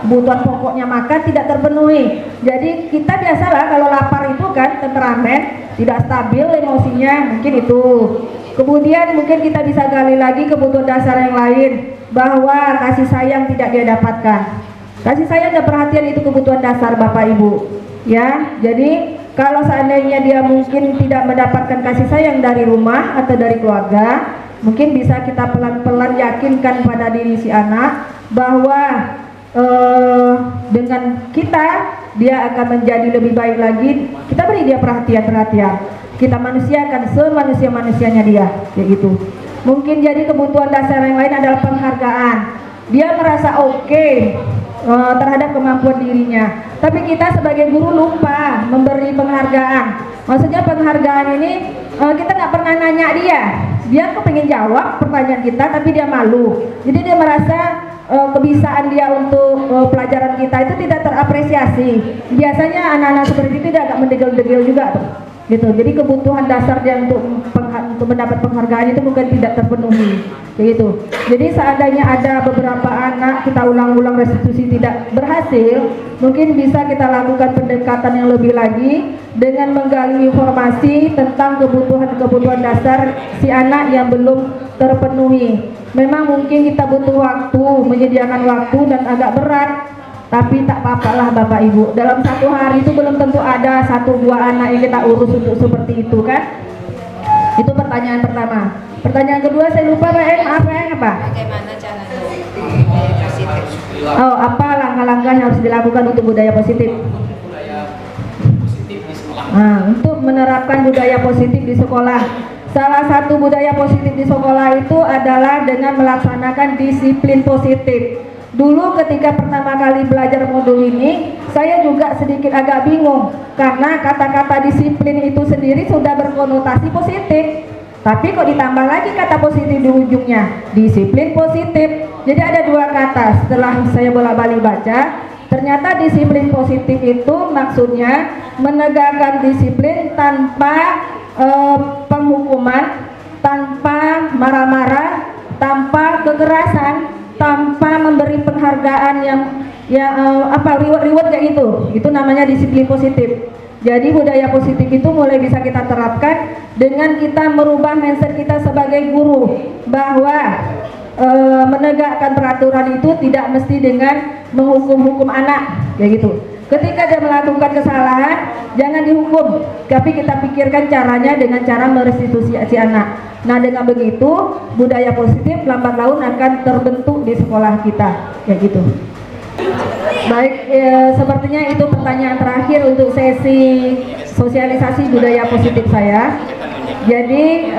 Speaker 4: kebutuhan pokoknya makan tidak terpenuhi. Jadi kita biasalah kalau lapar itu kan temperamen, tidak stabil emosinya, mungkin itu. Kemudian mungkin kita bisa gali lagi kebutuhan dasar yang lain, bahwa kasih sayang tidak dia dapatkan. Kasih sayang dan perhatian itu kebutuhan dasar Bapak Ibu. Ya, jadi kalau seandainya dia mungkin tidak mendapatkan kasih sayang dari rumah atau dari keluarga, mungkin bisa kita pelan-pelan yakinkan pada diri si anak bahwa dengan kita dia akan menjadi lebih baik lagi. Kita beri dia perhatian. Kita manusiakan semanusia-manusianya dia, kayak gitu. Mungkin jadi kebutuhan dasar yang lain adalah penghargaan. Dia merasa oke terhadap kemampuan dirinya, tapi kita sebagai guru lupa memberi penghargaan. Maksudnya penghargaan ini kita nggak pernah nanya dia kok pengen jawab pertanyaan kita tapi dia malu, jadi dia merasa kebiasaan dia untuk pelajaran kita itu tidak terapresiasi. Biasanya anak-anak seperti itu dia agak mendegil-degil juga tuh, gitu. Jadi kebutuhan dasar dia untuk mendapat penghargaan itu mungkin tidak terpenuhi, begitu. Jadi seandainya ada beberapa anak kita ulang-ulang restitusi tidak berhasil, mungkin bisa kita lakukan pendekatan yang lebih lagi dengan menggali informasi tentang kebutuhan dasar si anak yang belum terpenuhi. Memang mungkin kita butuh waktu, menyediakan waktu dan agak berat, tapi tak apa-apa lah Bapak Ibu. Dalam satu hari itu belum tentu ada 1-2 anak yang kita urus untuk seperti itu kan. Itu pertanyaan pertama. Pertanyaan kedua saya lupa apa?
Speaker 2: Bagaimana cara budaya positif?
Speaker 4: Oh, apa langkah-langkah yang harus dilakukan untuk budaya positif? Nah, untuk menerapkan budaya positif di sekolah, salah satu budaya positif di sekolah itu adalah dengan melaksanakan disiplin positif. Dulu ketika pertama kali belajar modul ini, saya juga sedikit agak bingung karena kata-kata disiplin itu sendiri sudah berkonotasi positif. Tapi kok ditambah lagi kata positif di ujungnya, disiplin positif. Jadi ada 2 kata. Setelah saya bolak-balik baca, ternyata disiplin positif itu maksudnya menegakkan disiplin tanpa penghukuman, tanpa marah-marah, tanpa kekerasan, tanpa memberi penghargaan yang reward kayak gitu. Itu namanya disiplin positif. Jadi budaya positif itu mulai bisa kita terapkan dengan kita merubah mindset kita sebagai guru, bahwa menegakkan peraturan itu tidak mesti dengan menghukum anak kayak gitu. Ketika dia melakukan kesalahan, jangan dihukum, tapi kita pikirkan caranya dengan cara merestitusi si anak. Nah, dengan begitu budaya positif lambat laun akan terbentuk di sekolah kita kayak gitu. Baik, sepertinya itu pertanyaan terakhir untuk sesi sosialisasi budaya positif saya. Jadi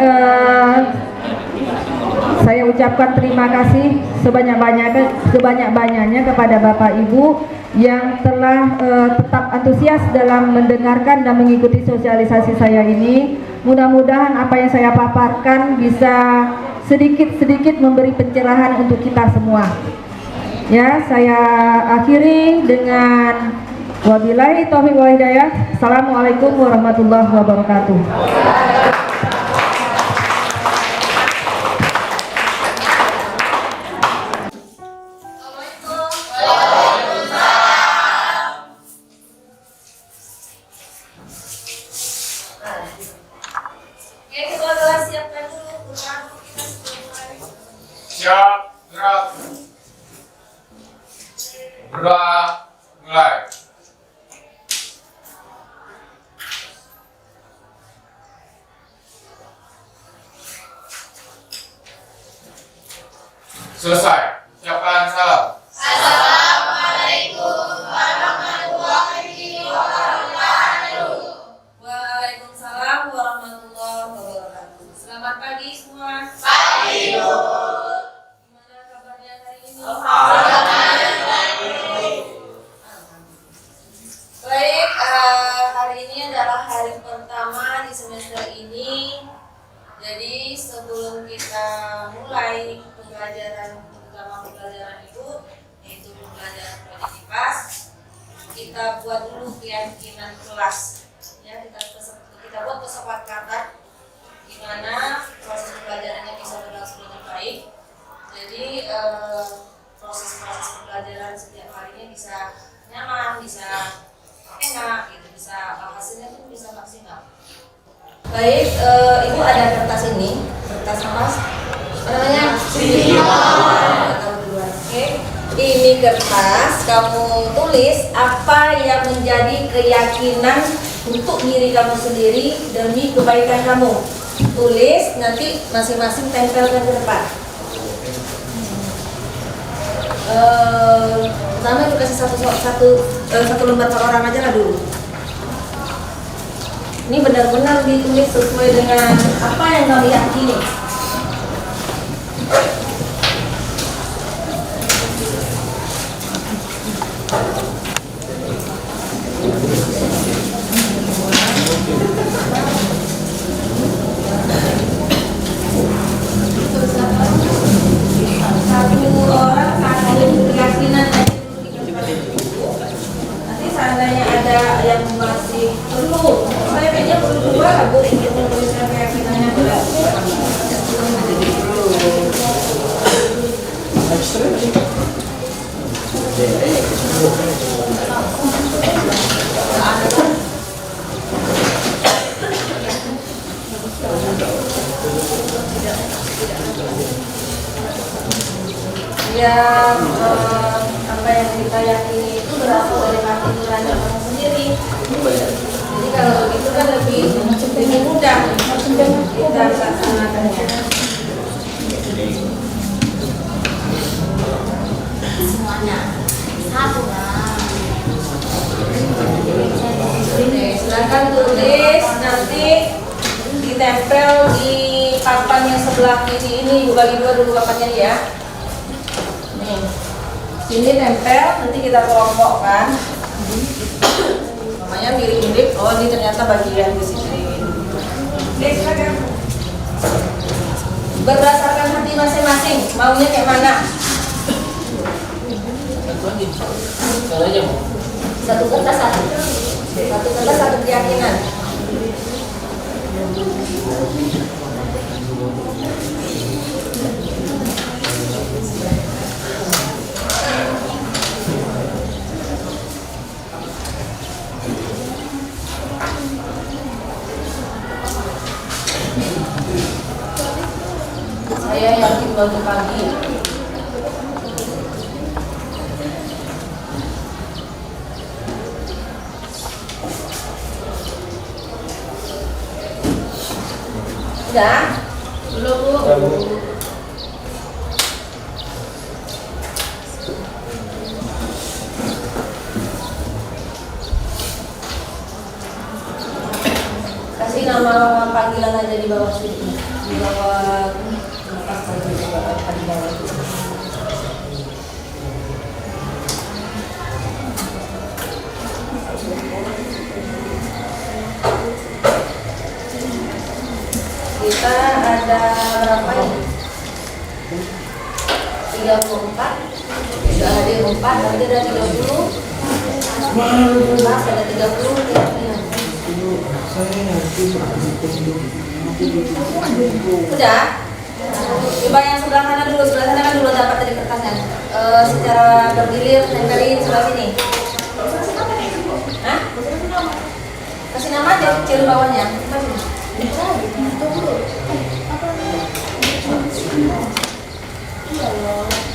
Speaker 4: saya ucapkan terima kasih sebanyak-banyaknya kepada Bapak Ibu yang telah tetap antusias dalam mendengarkan dan mengikuti sosialisasi saya ini. Mudah-mudahan apa yang saya paparkan bisa sedikit-sedikit memberi pencerahan untuk kita semua. Ya, saya akhiri dengan wabillahi taufiq wal hidayah. Assalamualaikum warahmatullahi wabarakatuh.
Speaker 7: Siap, gerak. Berdoa, mulai. Selesai. Siapkan salam.
Speaker 8: Assalamualaikum warahmatullahi wabarakatuh.
Speaker 1: Waalaikumsalam warahmatullahi wabarakatuh. Selamat pagi semua.
Speaker 8: Pagi, Bu.
Speaker 1: Gimana kabarnya hari ini? Baik, hari ini adalah hari pertama di semester ini. Jadi sebelum kita mulai pembelajaran, terutama pembelajaran ibu, yaitu pembelajaran produktivitas, kita buat dulu keyakinan kelas. Ya, kita buat kesepakatan gimana proses pembelajarannya bisa berlangsung dengan baik. Jadi proses pembelajaran setiap harinya bisa nyaman, bisa enak, gitu, bisa hasilnya pun bisa maksimal. Baik, ibu ada kertas ini, kertas apa namanya? Oke, ini kertas kamu tulis apa yang menjadi keyakinan untuk diri kamu sendiri demi kebaikan kamu. Tulis, nanti masing-masing tempelkan ke depan. Pertama itu kasih satu lembar per orang aja lah dulu. Ini benar-benar ditulis sesuai dengan apa yang kamu yakini. Satu orang satu keyakinan aja. Nanti seandainya ada yang masih perlu, saya kayaknya perlu dua lah Bu, untuk menuliskan keyakinannya juga. Yang apa yang kita yakini itu berasal dari hati nurani kamu sendiri. Jadi kalau begitu kan lebih mudah kita laksanakannya.
Speaker 8: Semuanya satu lah.
Speaker 1: Oke, silakan tulis, nanti ditempel di papan yang sebelah kiri ini. Ibu bagi dua dulu papannya ya. Nih, sini tempel, nanti kita kelompokkan. Namanya mirip-mirip. Oh, ini ternyata bagian di sini. Oke, silakan. Berdasarkan hati masing-masing, maunya kayak mana? Satu kertas satu keyakinan.
Speaker 5: Saya yakin bantu pagi.
Speaker 1: Sudah? Belum, Bu. Kasih nama panggilan aja di bawah sini. Di bawah pas di bawah. Kita ada berapa ini? 34. Sudah hadir 4, berarti ada 30. Mas ada 30 ya. Sudah? Coba yang sebelah sana dulu, sebelah sana kan dulu dapat dari kertasnya. Secara bergilir tempelin sebelah sini. Hah? Kasih nama aja, kecil bawahnya.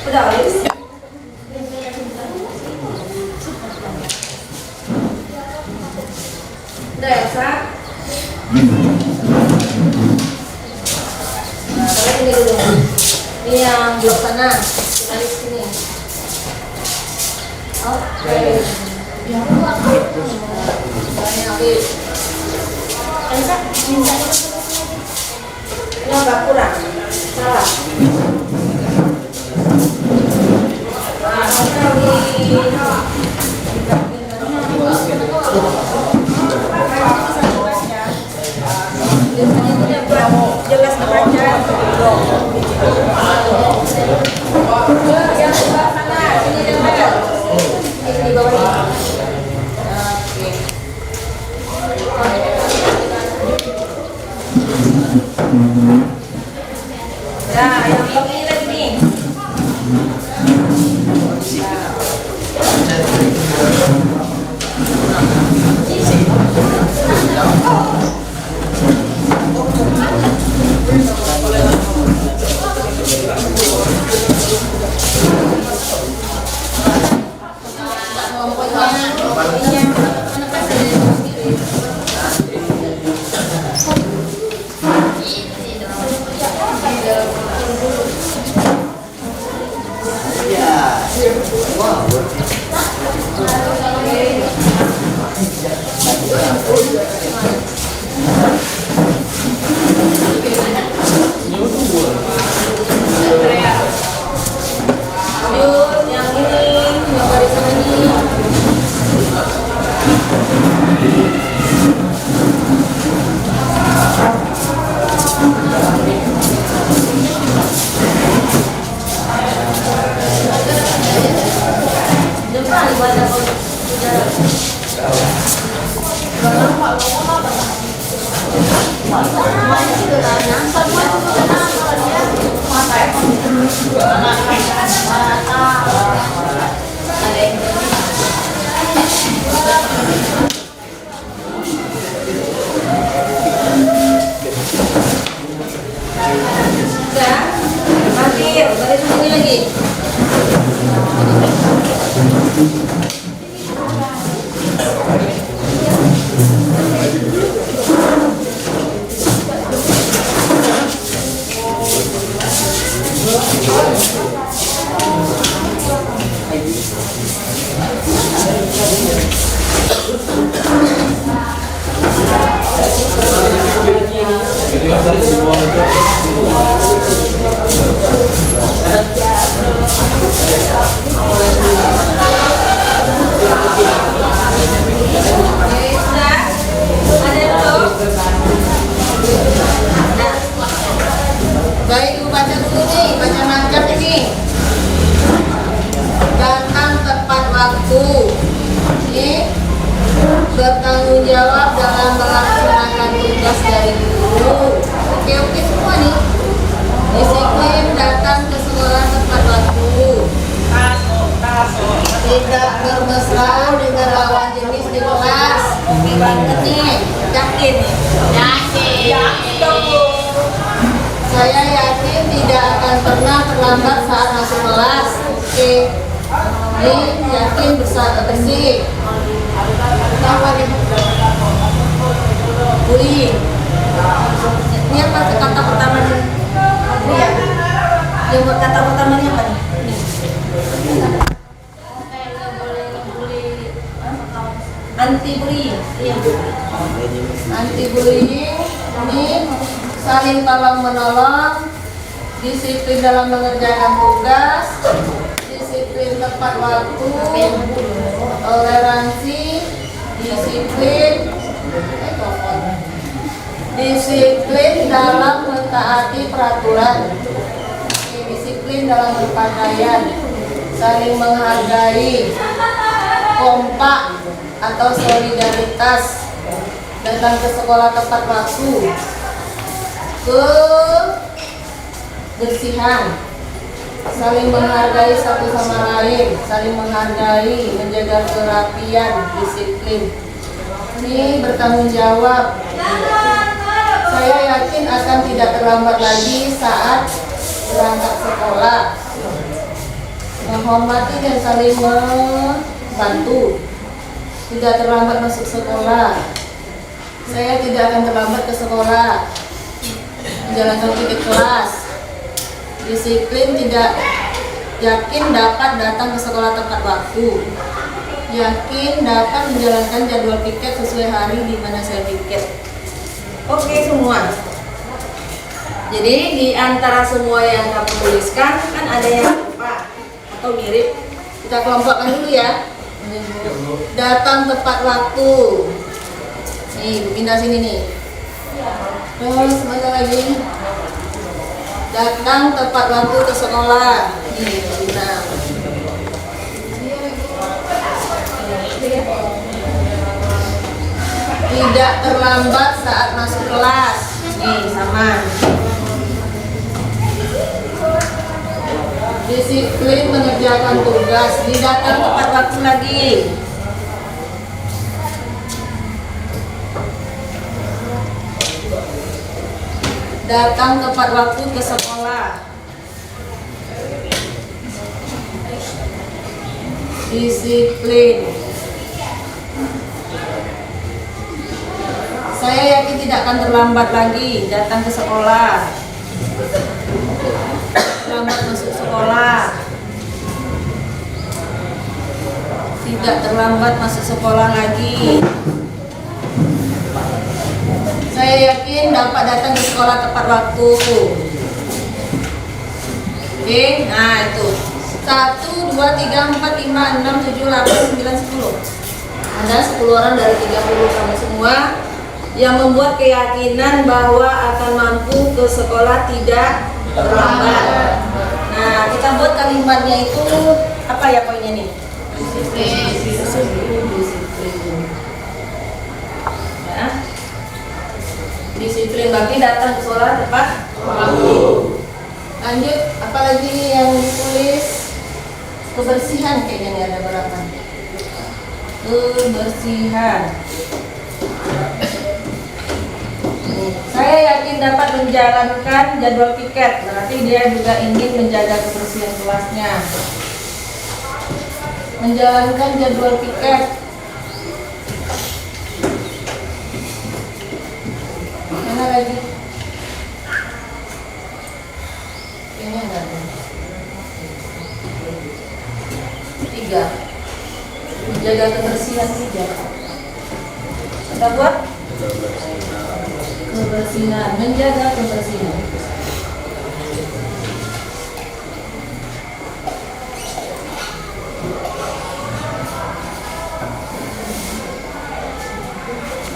Speaker 1: Udah habis. Udah Elsa. Nah, kalian ini dulu. Ini yang blok sana. Kita di sini. Oke. Banyak habis. Elsa, minta ini agak kurang. Salah. Nah, biasanya itu dia jelas kebaca. Yang sebelah sana, sini tempel. Ini di bawah ini. Nah, yang blok ini lagi nih. Baik, baca dulu nih, baca nancap ini. Datang tepat waktu. Ini bertanggung jawab dalam melaksanakan tugas dari guru. Oke semua nih. Disiplin, datang ke sekolah tepat waktu. Tidak bermesra dengan lawan jenis di kelas. Oke banget nih. Yakin? Yakin. Saya yakin tidak terlambat saat masuk kelas. Oke. Ini yakin bersih. Apa nih? Bullying. Ini apa kata pertama nih? Iya. Yang buat kata pertamanya apa nih? Anti bullying. Iya. Anti bullying ini saling tolong menolong, disiplin dalam mengerjakan tugas, disiplin tepat waktu, toleransi, disiplin dalam mentaati peraturan, disiplin dalam berpakaian, saling menghargai, kompak atau solidaritas, datang ke sekolah tepat waktu, kebersihan, saling menghargai satu sama lain, saling menghargai, menjaga kerapian, disiplin. Ini bertanggung jawab. Saya yakin akan tidak terlambat lagi saat berangkat sekolah. Menghormati dan saling membantu. Tidak terlambat masuk sekolah. Saya tidak akan terlambat ke sekolah. Menjalankan tiket kelas. Disiplin, tidak yakin dapat datang ke sekolah tepat waktu. Yakin dapat menjalankan jadwal piket sesuai hari di mana saya piket. Oke semua. Jadi di antara semua yang kamu tuliskan kan ada yang lupa atau mirip. Kita kelompokkan dulu ya. Datang tepat waktu. Nih, pindah sini nih. Terus mana lagi? Datang tepat waktu ke sekolah. Nih, pindah. Tidak terlambat saat masuk kelas. Nih, sama. Disiplin mengerjakan tugas, datang tepat waktu lagi. Datang tepat waktu ke sekolah. Disiplin. Saya yakin tidak akan terlambat lagi datang ke sekolah. Terlambat masuk sekolah. Tidak terlambat masuk sekolah lagi. Saya yakin dapat datang ke sekolah tepat waktu. Oke, nah itu 1, 2, 3, 4, 5, 6, 7, 8, 9, 10. Ada 10 orang dari 30 kamu semua yang membuat keyakinan bahwa akan mampu ke sekolah tidak terlambat. Nah, kita buat kalimatnya itu apa ya poinnya nih? Disiplin. Ya. Disiplin berarti datang ke sekolah tepat waktu. Lanjut, apalagi yang ditulis? Kebersihan kayaknya nih ada berapa? Kebersihan. Saya yakin dapat menjalankan jadwal piket, berarti dia juga ingin menjaga kebersihan kelasnya. Menjalankan jadwal piket. Mana lagi? Ini enggak ada. 3. Menjaga kebersihan 3. Kita buat kebersihan, menjaga kebersihan.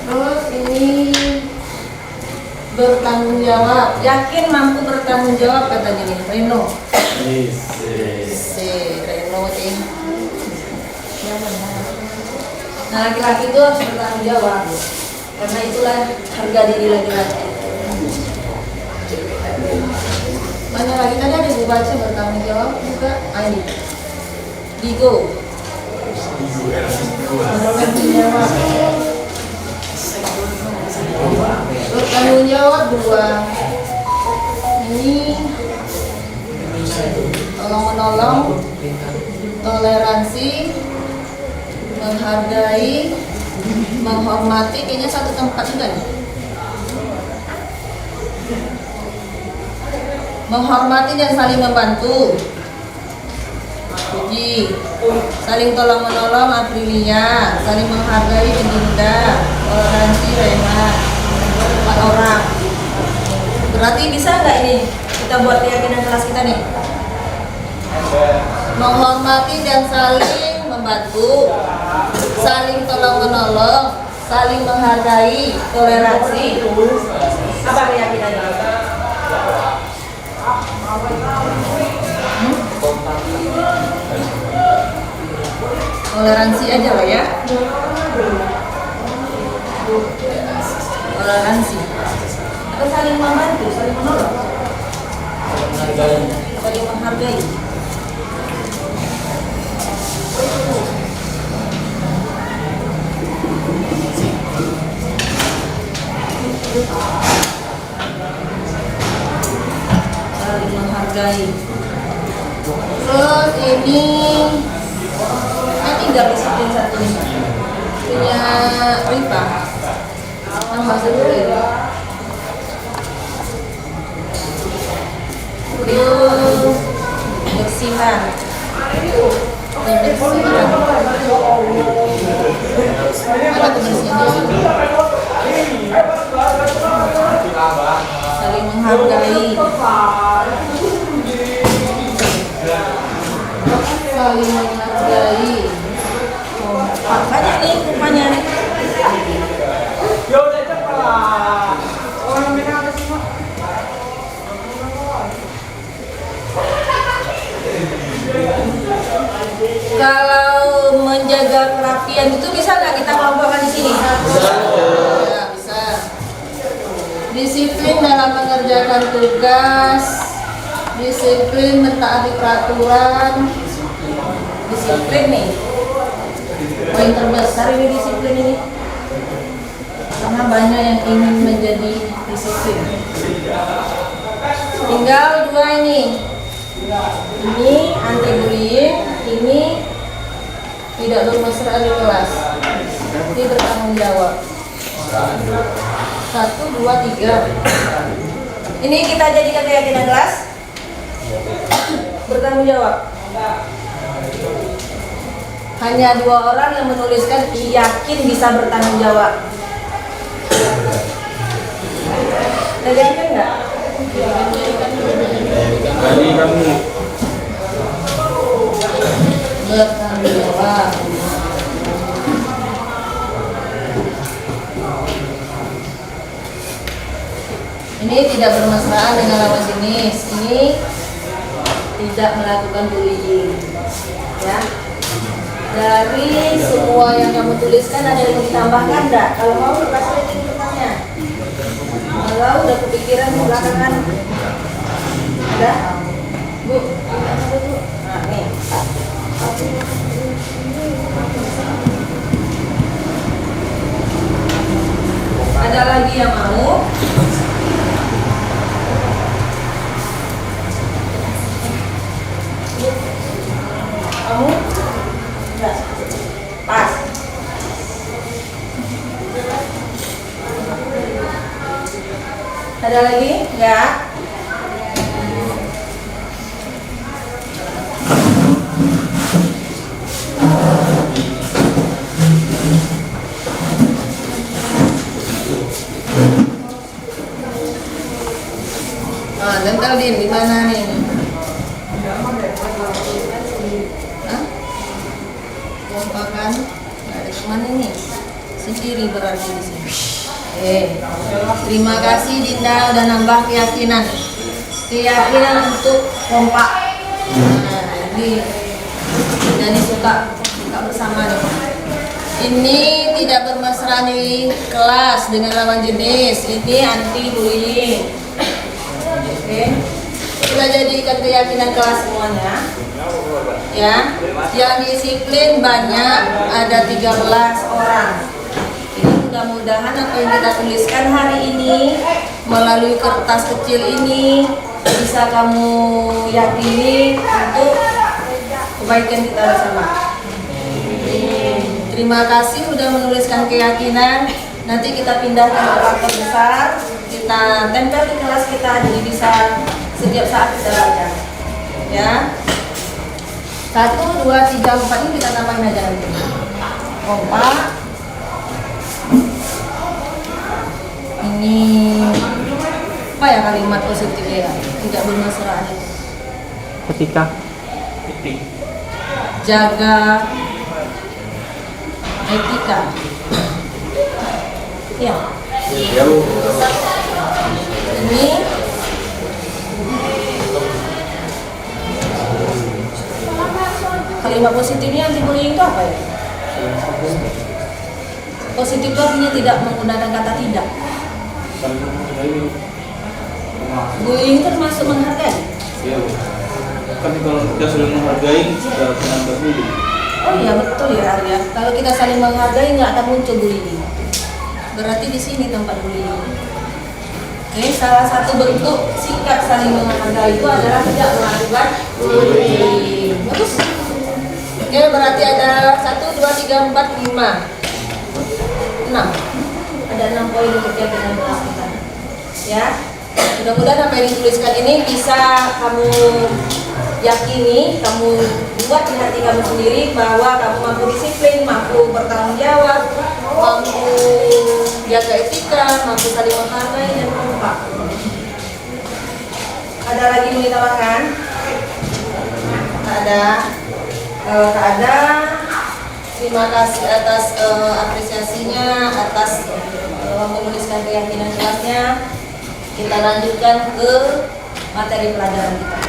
Speaker 1: Terus ini bertanggung jawab, yakin mampu bertanggung jawab katanya nih, Reno. Reno nih. Nah, laki-laki itu harus bertanggung jawab. Karena itulah harga diri laki-laki. Banyak lagi tadi ada ibu baca bertanggung jawab juga. Ini Digo. Bertanggung jawab 2. Ini tolong-menolong, toleransi, menghargai, menghormati. Kayaknya satu tempat juga nih. Menghormati dan saling membantu, Puji. Saling tolong-menolong, Aprilia. Saling menghargai, Dinda. Toleransi, Rema. 4 orang. Berarti bisa nggak ini kita buat keyakinan kelas kita nih? Menghormati dan saling membantu, saling tolong-menolong, saling menghargai, toleransi. Apa keyakinannya? Toleransi aja lah ya. Toleransi. Atau saling membantu, saling menolong, saling menghargai. Saling menghargai. Terus ini tinggal disiplin satu nih, punya Rifa tambah satu ya. Terus bersihan, mana kebersihannya? Saling menghargai, saling menghargai. Banyak nih rupanya nih. Kalau menjaga kerapian itu bisa nggak kita kelompokkan di sini? Ya, bisa. Disiplin dalam mengerjakan tugas, disiplin mentaati peraturan, disiplin nih. Poin terbesar ini disiplin ini, karena banyak yang ingin menjadi disiplin. Tinggal 2 ini anti bullying, ini tidak bermesra di kelas, ini bertanggung jawab. 1, 2, 3. Ini kita jadikan keyakinan kelas, bertanggung jawab. Hanya 2 orang yang menuliskan yakin bisa bertanggung jawab. Kita jadikan nggak? Bertanggung jawab. Ini tidak bermesraan dengan lawan jenis. Ini tidak melakukan bullying. Ya. Dari semua yang kamu tuliskan ada yang ditambahkan enggak? Kalau mau kasih lagi pertanyaan. Kalau udah kepikiran di belakangan ada? Bu, nah nih. Ada lagi yang mau? Kamu? Enggak. Pas. Ada lagi? Enggak. Nah, nempel di mana nih? Kompakan, nggak ada kemana nih? Sendiri berarti di sini. Terima kasih Dinda udah nambah keyakinan untuk kompak. Nah, ini Dinda suka bersama nih. Ini tidak bermesraan di kelas dengan lawan jenis. Ini anti bullying. Oke, kita jadikan keyakinan kelas semuanya. Ya, yang disiplin banyak, ada 13 orang. Ini mudah-mudahan apa yang kita tuliskan hari ini melalui kertas kecil ini bisa kamu yakini untuk kebaikan kita bersama. Terima kasih sudah menuliskan keyakinan. Nanti kita pindahkan ke karton besar, kita tempel di kelas kita, jadi bisa setiap saat kita baca. Ya. 1, 2, 3, 4 ini kita tambahin aja nanti. Kompak. Ini apa ya kalimat positifnya ya? Tidak bermasalah.
Speaker 9: Ketika
Speaker 1: Jaga etika. Ya. Ini kalimat positifnya anti-bullying itu apa ya? Positif itu artinya tidak menggunakan kata tidak. Bullying itu termasuk menghargai.
Speaker 9: ya, kan kalau kita saling menghargai kita akan berbudi.
Speaker 1: Oh iya betul ya Arya. Kalau kita saling menghargai nggak akan muncul bullying. Berarti di sini tempat bullying. Oke, salah satu bentuk sikap saling menghargai itu adalah tidak melakukan bullying. Bagus. Oke, berarti ada 1, 2, 3, 4, 5, 6. Ada 6 poin untuk keyakinan kelas kita. Ya. Mudah-mudahan apa yang dituliskan ini bisa kamu yakini, kamu buat di hati kamu sendiri bahwa kamu mampu disiplin, mampu bertanggung jawab, mampu jaga etika, mampu saling menghargai dan kompak. Ada lagi yang ditambahkan? Ada. Ada. Terima kasih atas apresiasinya, atas menuliskan keyakinan kelasnya. Kita lanjutkan ke materi pelajaran kita.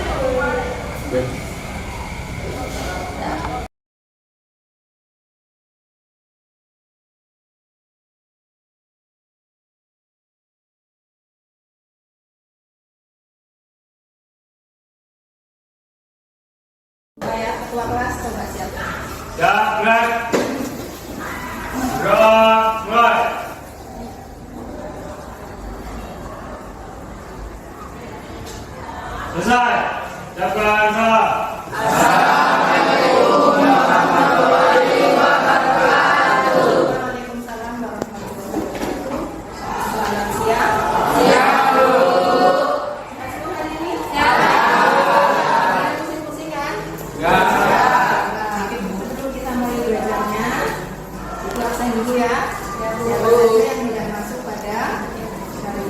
Speaker 4: Saya ketua kelas coba siapkan.
Speaker 3: Gerak. Gerak. Mulai. Selesai. Siapkan salam.
Speaker 4: Waalaikumsalam warahmatullahi wabarakatuh. Selamat siang. Hari ini? Pusing-pusing kan? Sebelum kita mulai belajarnya, itu absen dulu ya. Siapa saja yang tidak masuk pada hari ini. Siapa yang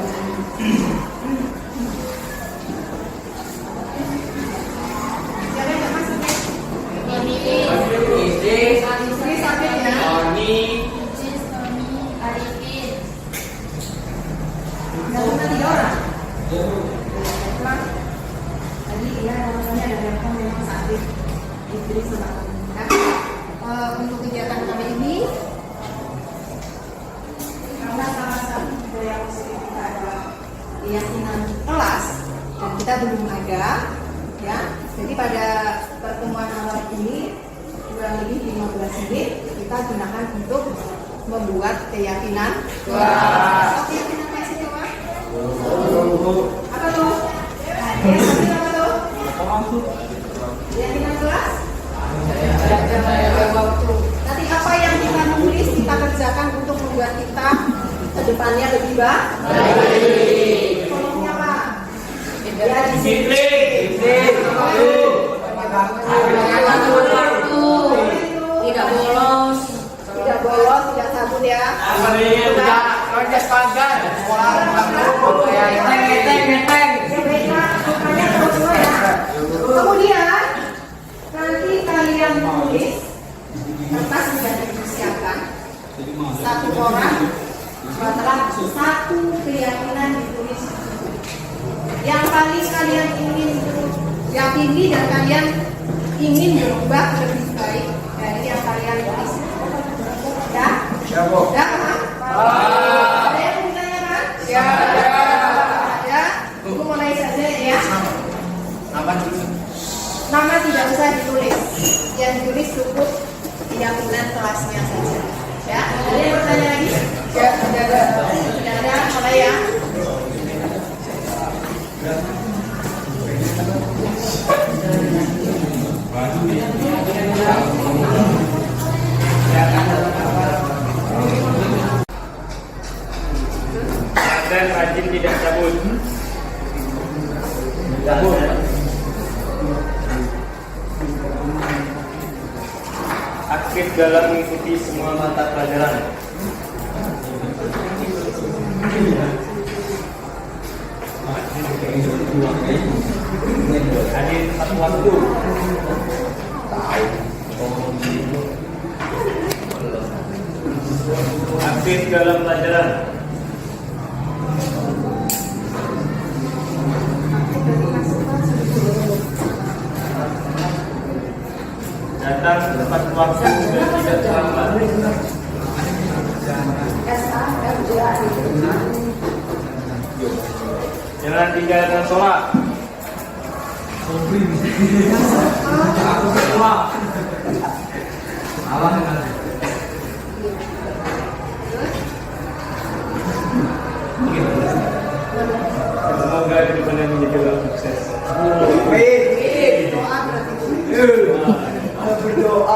Speaker 4: tidak masuk? Ini sampai ya. Yang cuma 3 orang. Pulang. Tadi dia namanya ada yang memang sakit. Jadi semangat. Untuk kegiatan kali ini, karena salah satu budaya positif kita adalah keyakinan kelas dan kita belum ada, ya. Jadi pada pertemuan awal ini kurang lebih 15 menit kita gunakan untuk membuat keyakinan. Apa keyakinan kelas itu, Pak? Apa tuh? Keyakinan apa tuh? Keyakinan kelas? Nanti apa yang kita nulis kita kerjakan untuk membuat kita ke depannya lebih baik. Tolongnya Pak. Ya, disiplin.
Speaker 1: Tidak bolos.
Speaker 4: Tidak bolos, tidak sabut ya. Kemudian nanti kalian tulis kertas sudah disiapkan 1 orang setelah 1 keyakinan ditulis yang paling kalian ingin yakini dan kalian ingin berubah lebih baik dari yang kalian tulis. Ya? Ya, Pak? Ada yang mau ditanyakan? Ya. Ya? Ibu mulai saja ya. Nama tidak usah ditulis. Yang ditulis cukup keyakinan kelasnya saja. Ya? Ada yang bertanya lagi? Ya, sudah ada. Mulai ya.
Speaker 9: aktif dalam mengikuti semua mata pelajaran. Hadir tepat waktu. Aktif dalam pelajaran. Datang tepat waktu dan tidak terlambat. Jangan tinggalkan sholat. Semoga kedepannya menjadi orang sukses. Berdoa.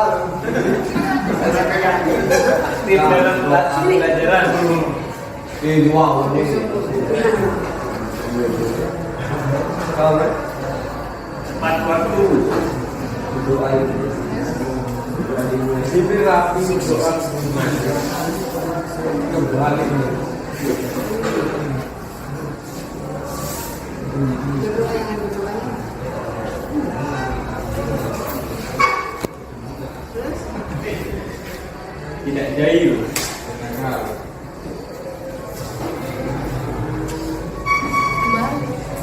Speaker 9: Aktif dalam pelajaran. Tepat waktu. Tidak jahil.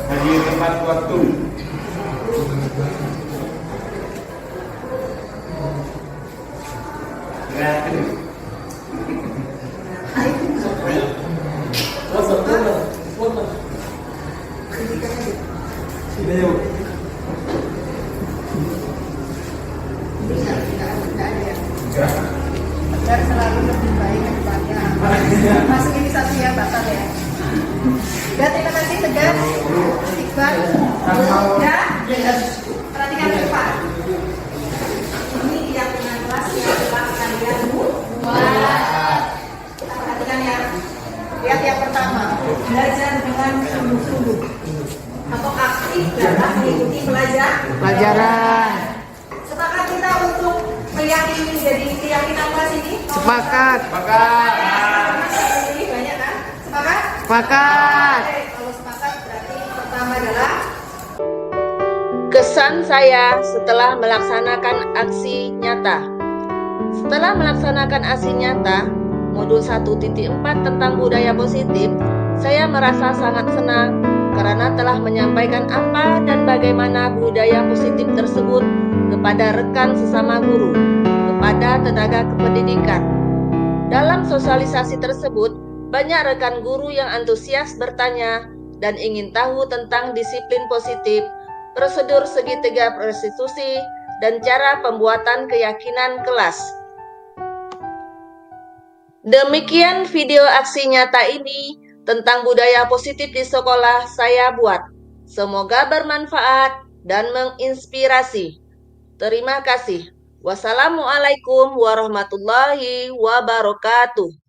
Speaker 9: Hadir tepat waktu. Kreatif.
Speaker 5: Agar selalu lebih baik ke depannya. Masuk ini satu ya, batal ya. Ya, terima kasih Tegar. Iqbal. Ya, perhatikan Pak. Ini yang dengan kelas yang telah kalian buat. Perhatikan ya. Lihat yang pertama, belajar dengan sungguh-sungguh atau aktif dalam mengikuti pelajaran. Sepakat kita untuk meyakini jadi keyakinan kelas ini?
Speaker 10: Sepakat.
Speaker 5: Ini banyak kan? Sepakat?
Speaker 10: Sepakat.
Speaker 5: Oke, kalau sepakat berarti pertama adalah
Speaker 1: Kesan saya setelah melaksanakan aksi nyata. Setelah melaksanakan aksi nyata, modul 1.4 tentang budaya positif, saya merasa sangat senang karena telah menyampaikan apa dan bagaimana budaya positif tersebut kepada rekan sesama guru, kepada tenaga kependidikan. Dalam sosialisasi tersebut, banyak rekan guru yang antusias bertanya dan ingin tahu tentang disiplin positif, prosedur segitiga restitusi, dan cara pembuatan keyakinan kelas. Demikian video aksi nyata ini tentang budaya positif di sekolah saya buat. Semoga bermanfaat dan menginspirasi. Terima kasih. Wassalamualaikum warahmatullahi wabarakatuh.